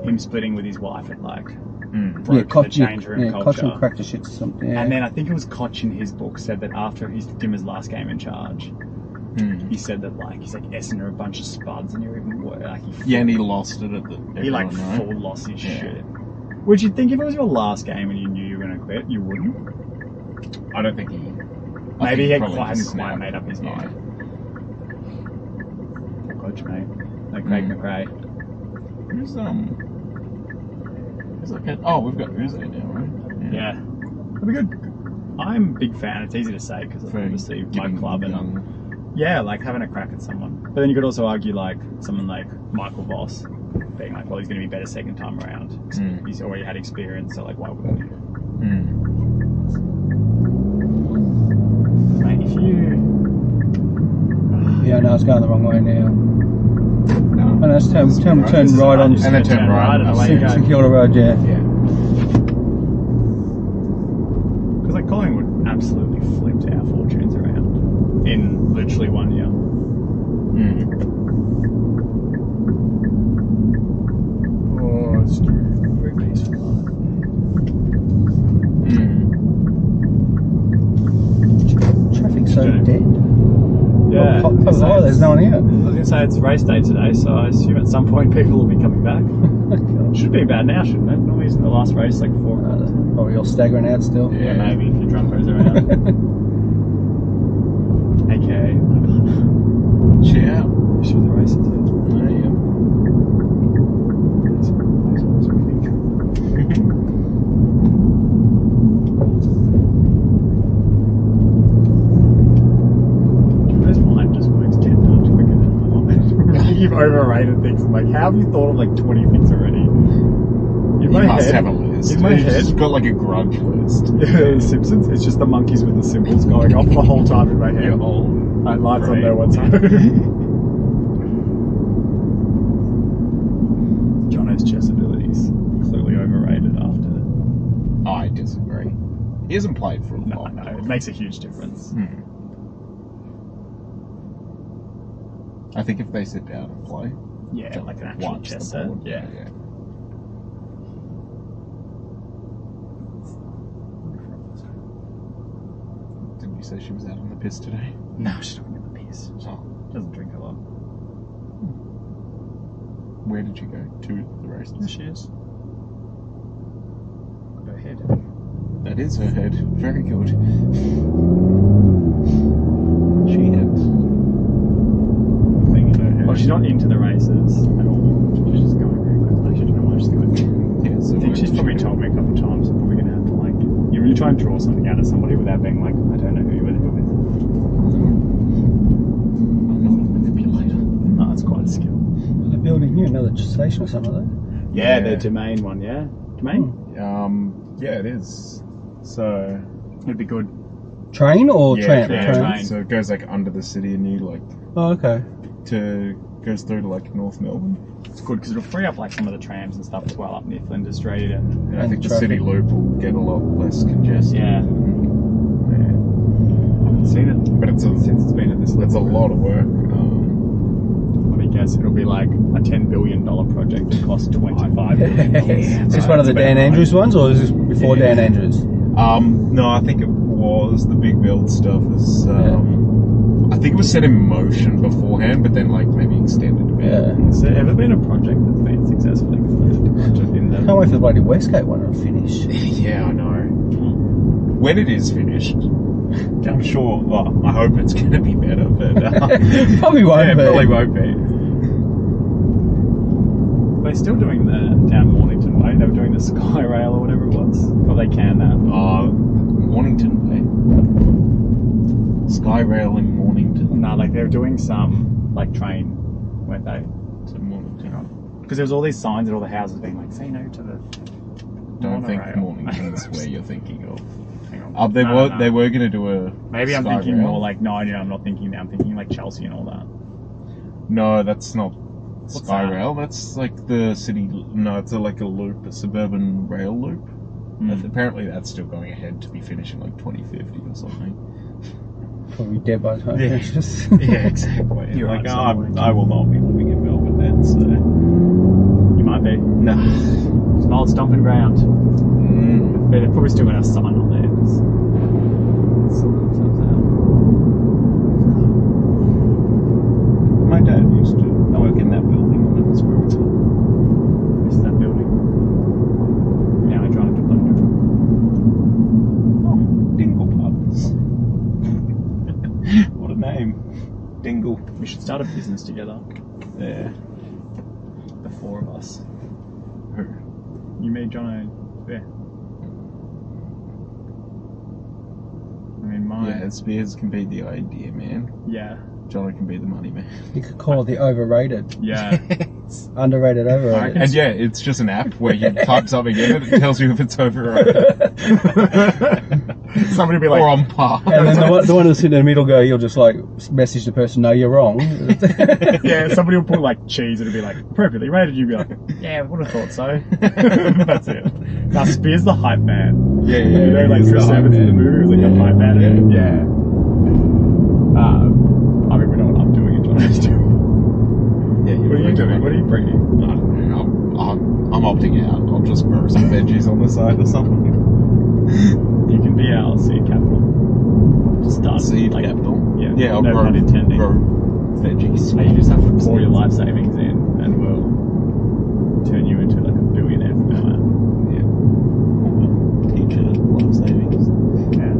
him splitting with his wife at like Mm. broke the change room culture. Cochin cracked the shit to something. Yeah. And then I think it was Koch in his book said that after Dimmer's last game in charge, Mm. he said that like he's like Essen are a bunch of spuds and you're even worse. Like Yeah, and he lost it at the. he like everyone, right? full lost his Yeah. shit. Would you think if it was your last game and you knew you were going to quit, you wouldn't? I don't think he. Maybe he probably hadn't didn't quite snap. made up his Yeah. mind. Coach, mate. No Craig McRae. Who's okay? Oh, we've got Uzo now, right? Yeah. That'd be good. I'm a big fan. It's easy to say because For obviously my giving club and young- yeah, like having a crack at someone. But then you could also argue like someone like Michael Voss being like, well, he's going to be better second time around. Mm. He's already had experience, so like, why wouldn't he? Mm. Mate, if you Yeah, no, it's going the wrong way now. No. Oh, no, it's turn right on And then turn right. and away you St. go. Kilda Road, yeah. Yeah. Because like Collingwood absolutely flipped our fortunes around in literally 1 year. Mm. Oh, it's very peaceful. Mm. Traffic's so Okay. dead. Yeah. Oh, there's no one here. I was going to say it's race day today, so I assume at some point people will be coming back. Should be about now, shouldn't it? Normally isn't the last race like 4 o'clock? Probably all staggering out still. Yeah, maybe if your drunk goes around. AKA, Cheer. should the races yet? Where's mine just works 10 times quicker than mine? You've overrated things. I'm like, how have you thought of like 20 things already? In You my must head, have a list. In my You've head, just got like a grudge list. The Simpsons, it's just the monkeys with the symbols going off the whole time in my head. Your whole And lights on brain. there one time. Jono's chess abilities clearly overrated after. I disagree. He hasn't played for a No, while. no, it makes a huge difference. Hmm. I think if they sit down and play, Yeah, just like an actual watch chess the set. board. Yeah. Didn't you say she was out on the piss today? No, she's not going to be. beers. She Oh. doesn't drink a lot. Where did you go? To the races? There she is. Go ahead. That is her head. Very good. She heads. Thing in her head. Well, she's not into the races at all. She's just going very quickly. She doesn't know why she's going. Yeah, so I think she's probably told me a couple of times. I'm probably going to have to, like, you really try and draw something out of somebody without being like, I don't know who you were with. I'm not a manipulator. No, that's quite a skill. They're building here another station or something like that. Yeah, Yeah. the domain one, yeah? Domain? Yeah, it is. So It'd be good. Train or tram? train. train. So it goes like under the city, and you like Oh, okay. goes through to like North Melbourne. It's good because it'll free up like some of the trams and stuff as well up near Flinders Street and And I And think the traffic. city loop will get a lot less congested. yeah. Yeah. I haven't seen it But it's since it's been at this it's a level. lot of work. Let me guess, it'll be like a $10 billion project that costs $25 billion. Is this one of the Dan Andrews ones, or is this before Yeah. Dan Andrews? No, I think it was the big build stuff. I think it was set in motion beforehand, but then like maybe extended a bit. Yeah. Has there ever been a project that's been successfully completed? In Can't the... wait for the bloody Westgate one to finish. Yeah, I know. When it is finished, I'm sure. Well, I hope it's going to be better, but Probably won't yeah, be. probably won't be. They're still doing the down Mornington Way. They were doing the Sky Rail or whatever it was. Or they can now. Mornington Way. Sky Rail in Mornington. No, like they were doing some like train, weren't they? To Mornington. Because there was all these signs at all the houses being like, say no to the Don't think monorail. Mornington's where you're thinking of. Hang on. They No, were no. they were going to do a. Maybe I'm Sky thinking Rail. more like, no, I'm not thinking that. I'm thinking like Chelsea and all that. No, that's not What's Sky that? Rail. That's like the city. No, it's like a loop, a suburban rail loop. Hmm. Apparently, that's still going ahead to be finished in like 2050 or something. Probably dead by the time Yeah. it finishes. Yeah, exactly. You're like, right, I somewhere. will not be living in Melbourne then. So, You might be. nah. It's an old stomping ground. Mm. But they're probably still going to have a sign on there. Sort themselves out. My dad used to work in that building when it was growing up. This is that building. Now I drive to London. Oh, Dingle Pubs. What a name. Dingle. We should start a business together. Yeah. The four of us. Who? You, me, John, and yeah. I mean, Yeah, Spears can be the idea man. yeah. Johnny can be the money man. You could call it the overrated. Yeah. Underrated, overrated. And yeah, it's just an app where you type something in and it tells you if it's overrated. Somebody will be like, or on par. And then the one that's in the middle go, you'll just like message the person, no, you're wrong. yeah, somebody will put like cheese, it'll be like, appropriately rated, you'll be like, yeah, I would have thought so. That's it. Now, Spears the hype man. Yeah, You know, like he's Chris the hype Evans in the man. movie was like a hype man. Yeah. I mean, we know what I'm doing and John is doing. Yeah, What are you doing? What are you bringing? I don't know. I'm opting out. I'll just grow some veggies on the side or something. You can be our seed capital. Just start Seed like, capital? Yeah, Yeah, I'll no grow pun intending. veggies. So you just have to pour your life savings in and we'll turn you into like a billionaire from now on. Yeah. Teacher life savings. Yeah.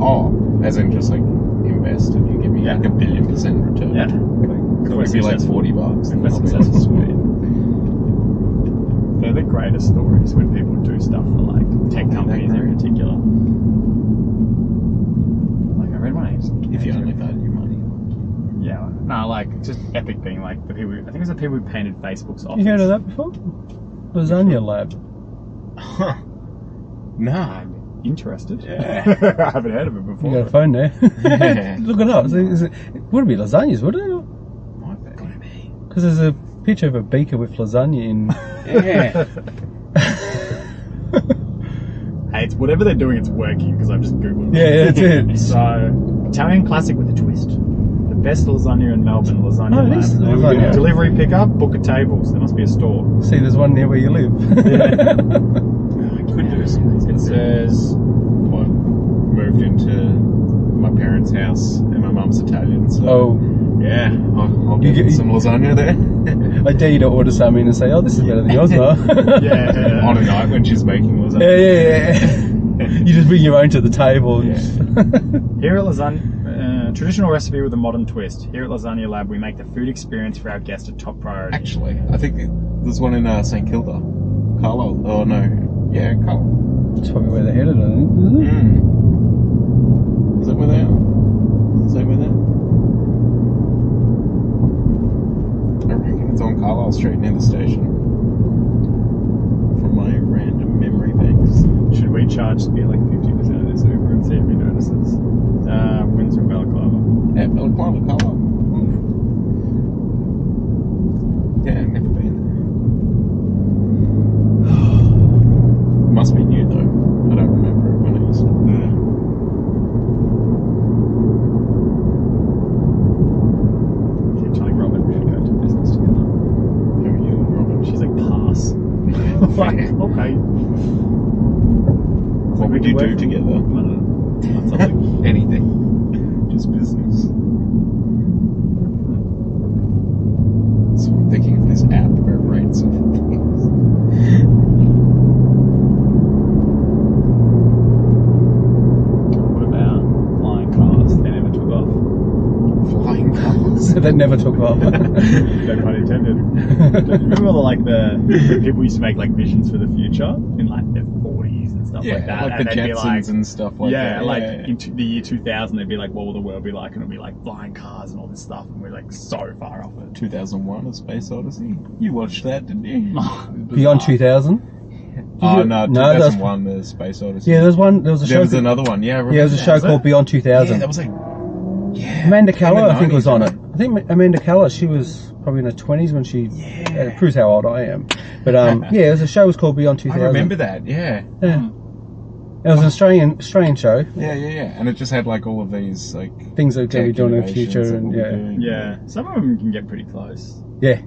Oh, as in just like invest and you give me like 1 billion % return. Yeah. So it'd be like $40. And and that's I'll be successful. like, sweet. They're the greatest stories when people do stuff for like tech companies in particular. Like I read one If you only value your money. Yeah, no, like just epic thing. Like the people, I think it was the people who painted Facebook's office. You heard of that before? Lasagna Lab. Huh. Nah. I'm interested. Yeah. I haven't heard of it You before. got a phone there. Yeah. Look it up. It would be lasagnas, would it? Might be. Because there's a picture of a beaker with lasagna in. Yeah. Hey, it's whatever they're doing, it's working because I've just googled. Yeah, that's it. So Italian classic with a twist. The best lasagna in Melbourne, lasagna. Oh, it is Lab. lasagna. Delivery pickup, book of tables. There must be a store. See, there's one near where you live. I could do something. It says Well, moved into my parents' house and my mum's Italian, so Oh, yeah, I'll You get get- some lasagna there. I dare you to order some in and say, "Oh, this is better than yours, Mum." Yeah, on a night when she's making lasagna. yeah. You just bring your own to the table. And Here at Lasagna, traditional recipe with a modern twist. Here at Lasagna Lab, we make the food experience for our guests a top priority. Actually, I think there's one in St Kilda. Carlisle. Oh no. Yeah, Carlisle. That's probably where they're headed, I think, isn't it? Is that where they are? Does it say where they are? I reckon it's on Carlisle Street near the station. From my random memory banks. Should we charge to get like 50% of this Uber and see if he notices? Windsor and Balaclava. Yeah, Balaclava, Carlisle. Yeah, I've never been there. Must be new though. I don't remember it when I used to. Keep telling Robin we should go to business together. Who are you and Robin? She's like, pass. Like, okay. What would you do together? Something. Anything. Just business. So I'm thinking of this app where it rates and things. What about flying cars? They never took off. Flying cars. That never took off. No pun intended. Remember when people used to make like visions for the future in like their 40s and stuff like that? like And the they'd be Jetsons and stuff like yeah, that. like in the year 2000, they'd be like, what will the world be like? And it'll be like flying cars and all this stuff. And we're like so far off it. 2001: A Space Odyssey. You watched that, didn't you? Beyond 2000. Oh no, No, that was- 2001: The Space Odyssey. Yeah, there was one. There was a There show. was another one. Yeah, I Yeah, there was a remember show that. called Beyond 2000. Yeah, that was like. Yeah. Amanda in Keller, the I think, was 90s, on it. I think Amanda Keller, she was probably in her 20s when she. It proves how old I am. But yeah, the show was called Beyond 2000. I remember that. Yeah. Yeah. It was an Australian show. Yeah, and it just had like all of these like Things that are going to be doing in the innovations future, that and we'll be yeah, doing. Yeah, some of them can get pretty close. yeah.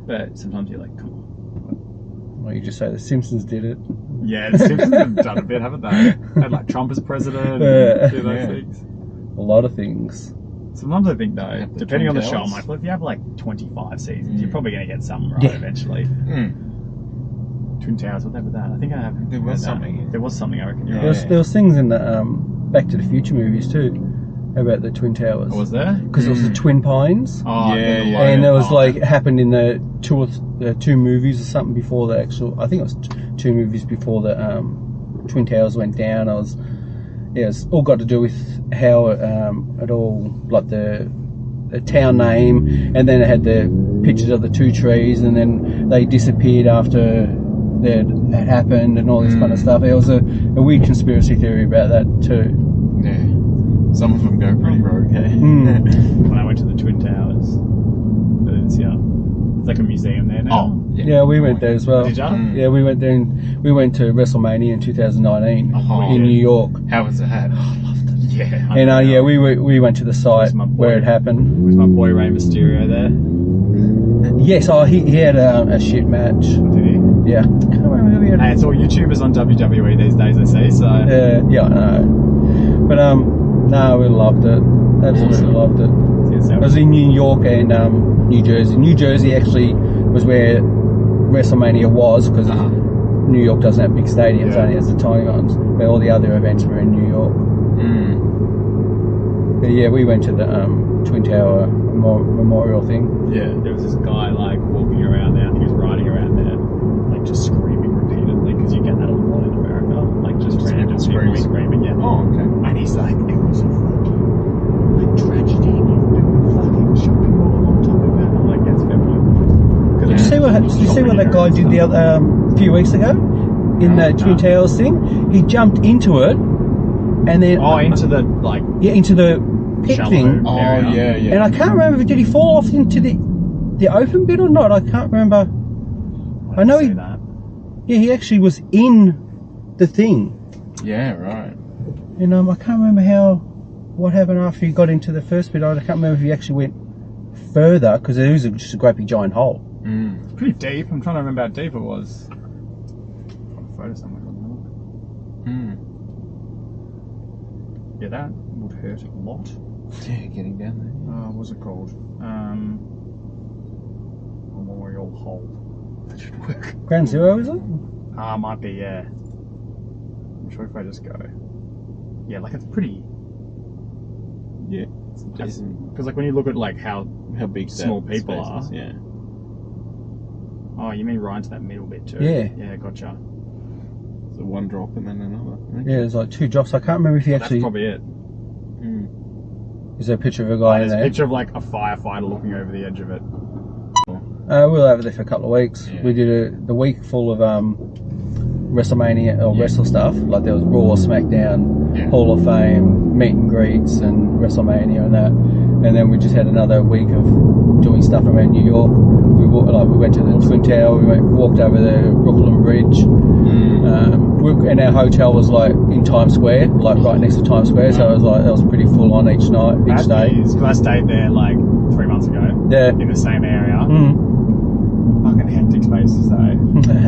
But sometimes you're like, come on. Well, you just say the Simpsons did it. Yeah, the Simpsons have done a bit, haven't they? Had like Trump as president and do those Yeah. things. A lot of things. Sometimes I think though, Yeah, the depending on the Twin show, I'm Towers. like, well, if you have like 25 seasons, you're probably going to get some right Yeah. eventually. Twin Towers, whatever that. I think I have. There was something. There was something, I reckon. You're Yeah. right. There was things in the Back to the Future movies too about the Twin Towers. Was there? Because it was the Twin Pines. Oh, Yeah, the yeah. And it was oh, like it happened in the two movies or something before the actual. I think it was two movies before the Twin Towers went down. It's all got to do with how it all like the town name, and then it had the pictures of the two trees, and then they disappeared after that had happened, and all this kind of stuff. It was a weird conspiracy theory about that too. Yeah. Some of them go pretty rogue. Hey? When I went to the Twin Towers, it's like a museum there now. Oh, yeah. Yeah, we went there as well. Did ya? Yeah, we went there. We went to WrestleMania in 2019 Oh, in yeah. New York. How was that? Yeah. And yeah, we went to the site my boy. where it happened. Was my boy Rey Mysterio there? Yes, he had a shit match. Did he? Yeah, can't remember who he had. Hey, it's all YouTubers on WWE these days, I see. So Yeah, I know. But no, we loved it. Absolutely loved it. I was in New York and New Jersey. New Jersey actually was where WrestleMania was, because New York doesn't have big stadiums, Yeah. only has the tiny ones. But all the other events were in New York. But yeah, we went to the Twin Tower memorial thing. yeah, there was this guy like walking around there. I think he was riding around there, like just screaming repeatedly, because you get that a lot in America, like just random people screaming. screaming. Yeah. Oh, okay. And he's like, it was a fucking like tragedy. You've built a fucking shopping mall on top of it. I'm like, that's fair point. Did you see what that guy did the other few weeks ago in the Twin Towers thing? He jumped into it, and then into the like into the pit shallow thing. Oh, area. yeah. And I can't remember, did he fall off into the open bit or not? I can't remember. I know see he. that. Yeah, he actually was in the thing. Yeah, right. And I can't remember what happened after he got into the first bit. I can't remember if he actually went further, because it was just a great big giant hole. It's pretty deep. I'm trying to remember how deep it was. Got a photo somewhere. Yeah, that would hurt a lot. Yeah, getting down there. What was it called? Memorial Hall. That should work. Ground Zero, is it? Might be, yeah. I'm sure if I just go. Yeah, like it's pretty. Yeah, it's decent. Because like when you look at like how big small that people space are. is, yeah. Oh, you mean right into that middle bit too? Yeah. Yeah, gotcha. So one drop and then another. Yeah, there's like 2 drops. I can't remember if he That's actually. probably it. Is there a picture of a guy in There's a there? picture of like a firefighter looking over the edge of it. We were over there for a couple of weeks. Yeah. We did the week full of WrestleMania or wrestle stuff. Like there was Raw, SmackDown, Yeah. Hall of Fame, meet and greets, and WrestleMania and that. And then we just had another week of doing stuff around New York. We went to the Twin Tower. We walked over the Brooklyn Bridge. And our hotel was like in Times Square, like right next to Times Square. So it was like that was pretty full on each night, each day. Because I stayed there like 3 months ago. Yeah. In the same area. Mm. Fucking hectic space to stay.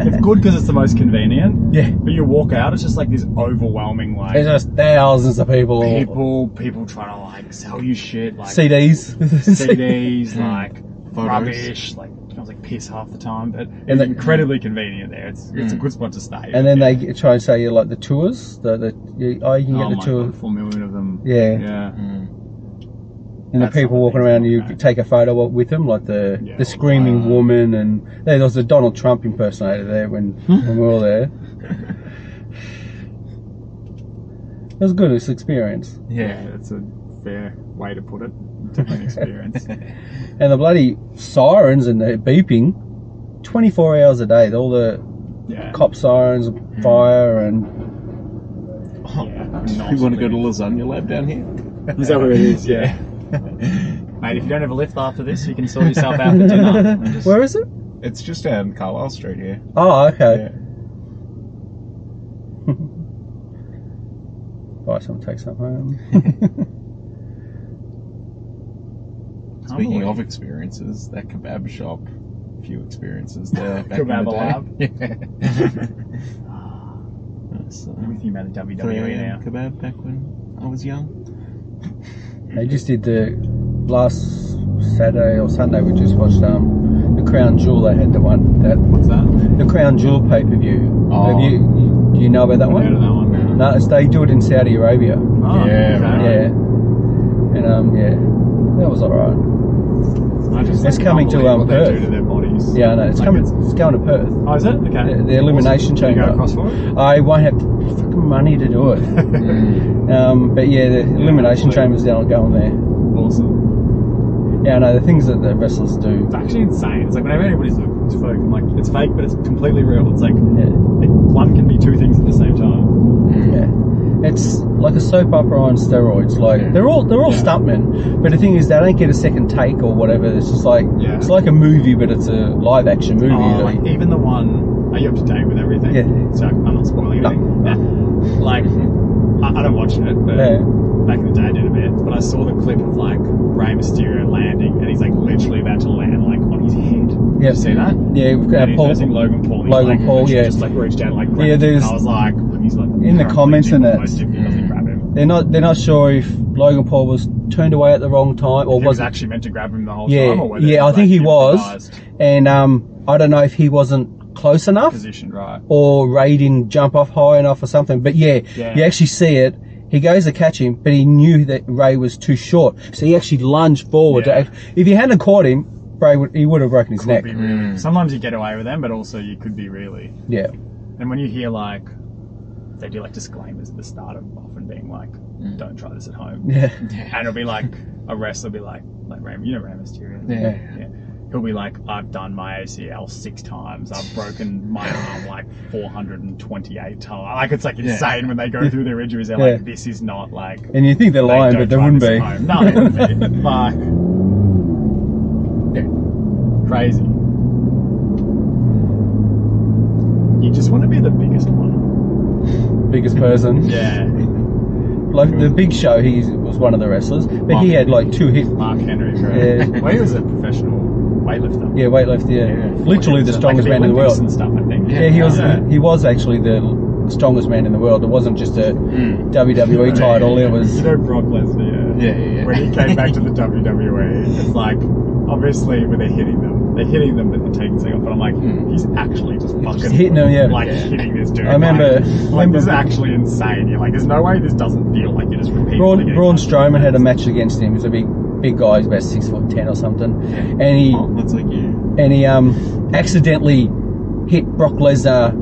It's good because it's the most convenient. Yeah. But you walk out, it's just like this overwhelming like There's just thousands of people. people trying to like sell you shit like CDs. CDs, like Photos. rubbish, like smells like piss half the time. But it's then- incredibly convenient there. It's a good spot to stay. And then they try and say you like the tours. You can get the my tour. God, 4 million of them. Yeah. Yeah. And the That's people not walking the around, thing, you okay. take a photo with them, like the Yeah, screaming woman, and there was a Donald Trump impersonator there when we were all there. It was good. It's an experience. Yeah, that's a fair way to put it. Definitely an experience. And the bloody sirens and the beeping, 24 hours a day. All the Yeah. cop sirens, fire, and Yeah. You want to go to Lasagna Lab down here? Is that where it is? Yeah. Mate, if you don't have a lift after this, you can sort yourself out for dinner. Just- where is it? It's just down Carlisle Street here. Oh, okay. Yeah. Buy some, take some home. Speaking of experiences, that kebab shop, a few experiences there. Back Kebab in the Lab? day. That's, Everything about the WWE 3 now. a.m. kebab back when I was young. They just did the last Saturday or Sunday. We just watched the Crown Jewel. They had the one that What's that? the Crown Jewel pay-per-view. Oh. Do you know about that I've heard of one? that one, man. No, they do it in Saudi Arabia. Oh, Yeah, okay. right. Yeah, and yeah, that was alright. I just It's can't coming to, believe what they Perth. do to their bodies. Yeah, I know. It's Like coming. It's going to Perth. Oh, is it? Okay. The elimination Can you chamber. go across for it? I won't have the fucking money to do it. But yeah, the elimination chamber's down going there. Awesome. Yeah, I know the things that the wrestlers do. It's actually insane. It's like whenever anybody's like, it's fake, I'm like, it's fake, but it's completely real. It's like, Yeah. one can be two things at the same time. Yeah, it's like a soap opera on steroids. Like they're all stuntmen, but the thing is they don't get a second take or whatever. It's just like it's like a movie, but it's a live action movie. Oh, like even the one. Are you up to date with everything? Yeah. So I'm not spoiling anything. Yeah. Like I don't watch it, but back in the day I did a bit. But I saw the clip of like Rey Mysterio landing, and he's like literally about to land like on his head. Did you see that? Yeah, And he's versing Logan Paul. and Logan he's, like, Paul, literally yeah. just like reached out and like grabbed Yeah, him. there's- And I was like, he's like in the comments and that. Most if he doesn't grab him. They're not sure if Logan Paul was turned away at the wrong time or He was was actually meant to grab him the whole yeah time, or whether yeah. it I was, think like, he was, improvised and I don't know if he wasn't close enough position, right? or Ray didn't jump off high enough or something. But yeah, you actually see it. He goes to catch him, but he knew that Ray was too short, so he actually lunged forward. Yeah. If he hadn't caught him, he would have broken his neck. Could be really. Sometimes you get away with them, but also you could be really. Yeah. And when you hear like they do like disclaimers at the start of often being like, "Don't try this at home," Yeah. and it'll be like a wrestler will be like Rey, you know Rey Mysterio. Yeah. He'll be like, I've done my ACL 6 times. I've broken my arm like 428 times. Like it's like insane when they go through their injuries. They're like, this is not like. And you think they're lying, but they wouldn't be. No, they wouldn't be. Fuck. Yeah. Crazy. You just want to be the biggest one. Biggest person. Yeah. Like the Big Show, he was one of the wrestlers, but he had like 2 hits. Mark Henry, correct? Yeah. Well, he was a professional weightlifter. Yeah, weightlifter. Yeah, literally the strongest man in the world. And stuff, I think. Yeah, he was actually the strongest man in the world. It wasn't just a WWE title. It was. You know Brock Lesnar, Yeah. When he came back to the WWE, it's like, obviously, when they're hitting them, but they're taking something off. But I'm like, he's actually just fucking hitting them, yeah. like hitting this dude. I remember- like this is actually insane. You're like, there's no way this doesn't feel like you're just repeatedly. Braun Strowman had a match against him. He was a big guy. He's about 6'10" or something, and he That's like you. Accidentally hit Brock Lesnar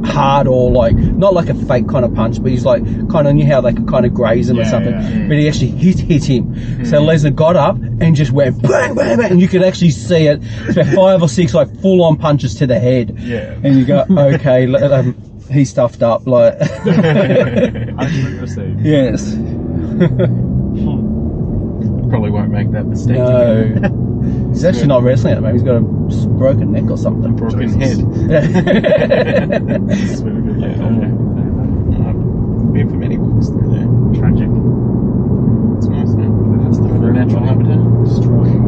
hard, or like not like a fake kind of punch, but he's like kind of knew how they could kind of graze him or something. Yeah. But he actually hit him. So Lesnar got up and just went bang, bang, bang, and you could actually see it. It's about 5 or 6 like full on punches to the head. Yeah. And you go, okay, he stuffed up like. 100%. Yes. Probably won't make that mistake. No. He's actually not wrestling at the moment. He's got a broken neck or something. Broken head. It's really good. Been for many walks through there. Tragic. It's nice now. That's the For a natural habitat. destroying.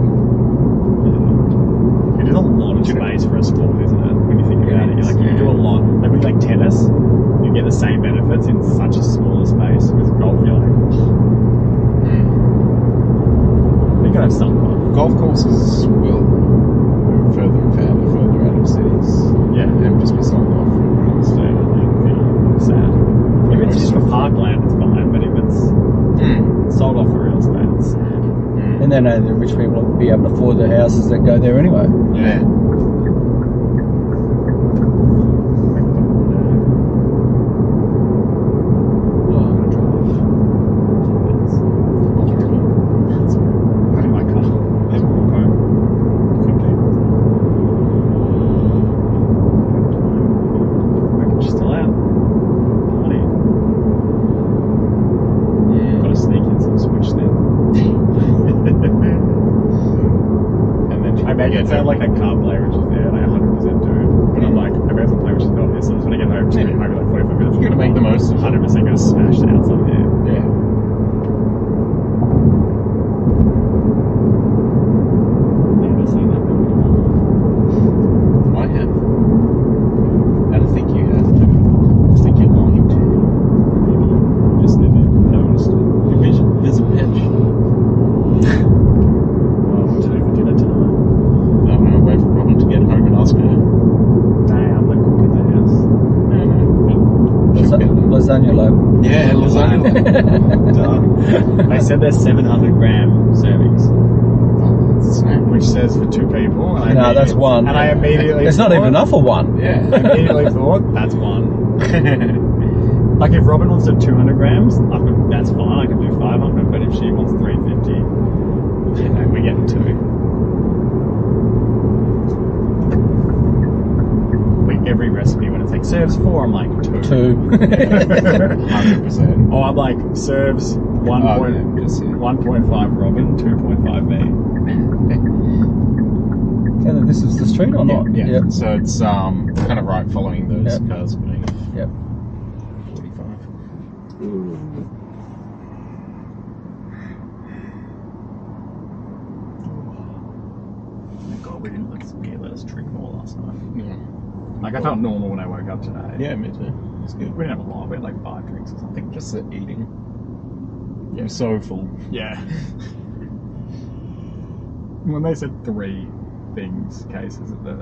It is a lot of space for a sport, isn't it? When you think about it, you're like, you do a lot. Like with like tennis, you get the same benefits in such a smaller space. With golf, you're like, you gotta have some fun. Golf courses will move further and further out of cities. Yeah. And just be sold off for real estate, I think. Sad. If it's just for parkland, it's fine, but if it's sold off for real estate, it's sad. And then the rich people will be able to afford the houses that go there anyway. Yeah. It sounds like that car play, which is there, like 100% do. But I'm like, I have to play, which is not here. So when I get home, maybe like 45 minutes. You're gonna make the most of it. 100% gonna smash the outside here. Yeah. Never seen that movie in my life. I have. And I think you have to. I think you're going to. Maybe just never noticed it. There's a pitch. What to do for dinner tonight? I'm going to wait for Robin to get home and ask her. Damn, I'm the cook in the house. Lasagna loaf. Yeah, lasagna. Done. They said there's 700 gram servings, Oh, that's a snack. which says for 2 people. And No, that's one. And I immediately It's not even enough for one. Yeah. I immediately thought, that's one. Like if Robin wants to have 200 grams, that's fine. I can do 500. But if she wants 350, you know, we get 2. Every recipe when it's like serves 4, I'm like 2. 100%. Or I'm like serves 1.5 Robin, 2.5 me. Yeah, this is the street or not? Yeah. Yep. So it's kind of right following those Yep. cars going Yep. 45. Thank God we didn't let us drink more last night. Yeah. Like I felt normal when I woke up today. Yeah, me too. It's good. We didn't have a lot. We had like 5 drinks or something. Just the eating. Yeah. I'm so full. Yeah. When they said 3 cases at the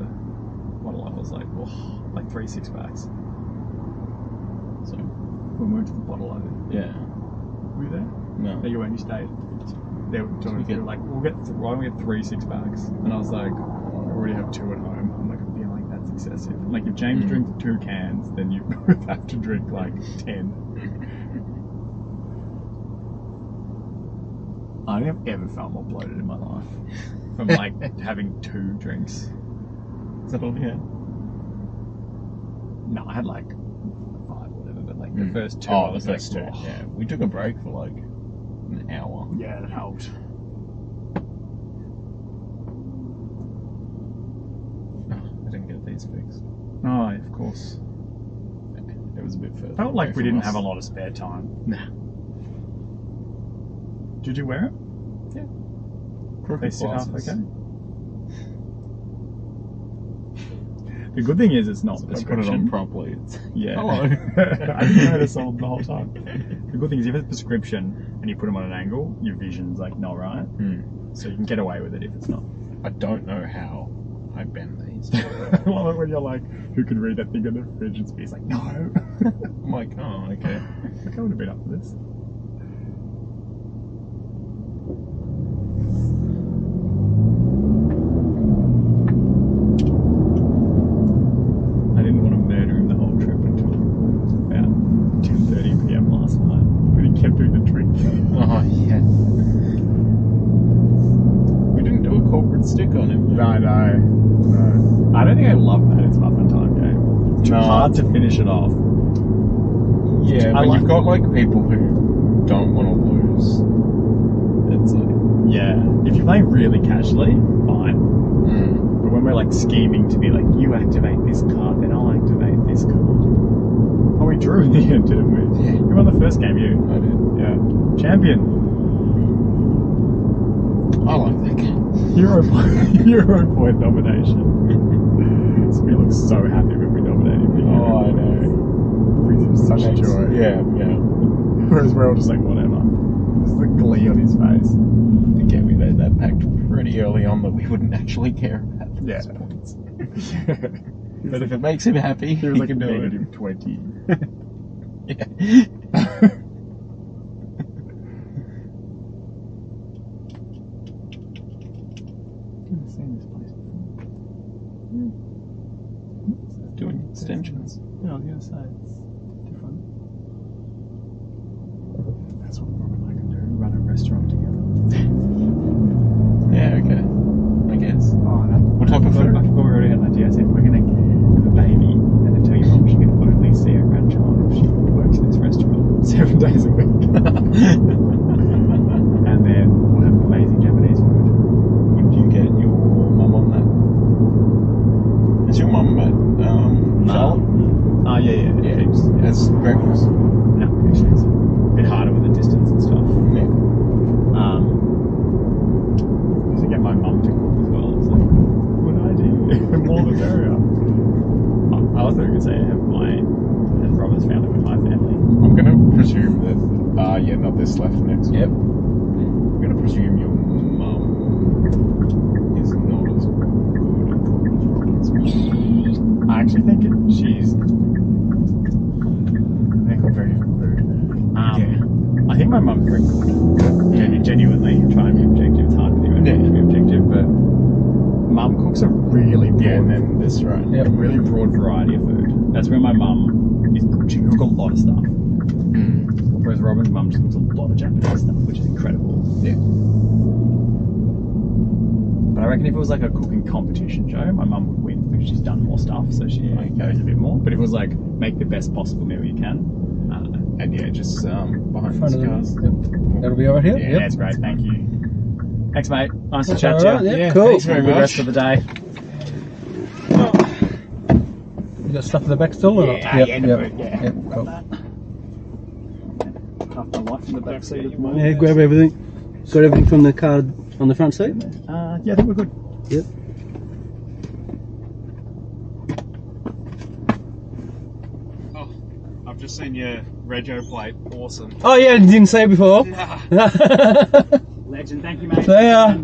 bottle, I was like, oh, like 3 6-packs. So when we went to the bottle, I did. Yeah. Were you there? No. No, you weren't. You stayed. They were talking to me like, why don't we get 3 6-packs? And I was like, I already have 2 at home. I'm like, I feel like that's excessive. Like if James drinks 2 cans, then you both have to drink like 10. I don't think I've ever felt more bloated in my life from like having 2 drinks. Is that all you had? No, I had like 5 or whatever, but like the first 2, Oh, I was the like, first 2. oh. Yeah. We took a break for like an hour. Yeah, it helped. I didn't get these fixed. Oh, of course. It was a bit further. Felt away like we from didn't us. have a lot of spare time. Nah. Did you wear it? Yeah. They sit up okay? The good thing is it's not I put it on prescription. properly. It's, Yeah. hello. I didn't know this all the whole time. The good thing is if it's prescription and you put them on an angle, your vision's like not right. So you can get away with it if it's not. I don't know how I bend these. I love it when you're like, who can read that thing in the fridge? It's like, no. I'm like, oh, okay. I would have been up for this. I didn't want to murder him the whole trip until about 10:30 p.m. last night. But he kept doing the trick. Oh, yeah. We didn't do a corporate stick on him. No. I don't think I love that it's muffin time game. It's No. hard to finish it off. Yeah, I when like- you've got like people who don't want to lose, it's like, Yeah. If you're playing really casually, fine. But when we're like scheming to be like, you activate this card, then I'll activate this card. Oh, we drew in the end, didn't we? Yeah. Who won the first game? You? I did. Yeah. Champion. I like that game. Hero point nomination. We look so happy when we nominate him. Oh, I know. Brings him such joy. Yeah. Whereas we're all just like, whatever. Just the glee on his face. Again, we made that pact pretty early on that we wouldn't actually care about those points. But if it makes him happy, He was like a can do it. negative 20. Yeah. I've seen this place before. Doing extensions. Yeah, I was going to say, it's different. That's what Rob and I can do, run a restaurant together. Yeah, okay. I guess. Oh, no. What type of food? I forgot we already had an idea. I said, we're going to have a baby and then tell your mum she can only see her grandchild if she works in this restaurant 7 days a week. And then we'll have amazing Japanese food. Would you get your mum on that? Is your mum at Charlotte? Yeah. Heaps. As Gregor's? No, actually, it's a bit harder with the distance and stuff. Yeah. To get my mum to cook as well. It's like, good idea. More the merrier. I was going to say, have Robert's family with my family. I'm going to presume that, not this left next Yep. I'm going to presume your mum is not as good at cooking as Robin's mum. I actually think she's. They cook very different food. I think my mum's very good. Genuinely, trying to be objective. It's hard with you to be objective, but mum cooks a really broad, Yeah, and then this, right? Yep. really broad variety of food. That's where my mum is good. She can cook a lot of stuff. Whereas Robin's mum just cooks a lot of Japanese stuff, which is incredible. Yeah. But I reckon if it was like a cooking competition show, my mum would win because she's done more stuff, so she knows a bit more. But if it was like, make the best possible meal you can, I don't know. And yeah, just behind Front the of cars. them. Yep. That'll be all right here. Yeah, Yep. that's great. Thank you. Thanks, mate. Nice to That's chat all to right, you. yeah, Yeah, cool. thanks very Have a good much. rest of the day. You got stuff in the back still or not? Yeah, Yep, yeah, yep. no, yeah. Yep, cool. Cuff my wife in the back seat of my Yeah, grab everything. Got everything from the car on the front seat? Yeah, I think we're good. Yep. Oh, I've just seen your rego plate. Awesome. Oh yeah, didn't say before. Legend, thank you, mate. See ya.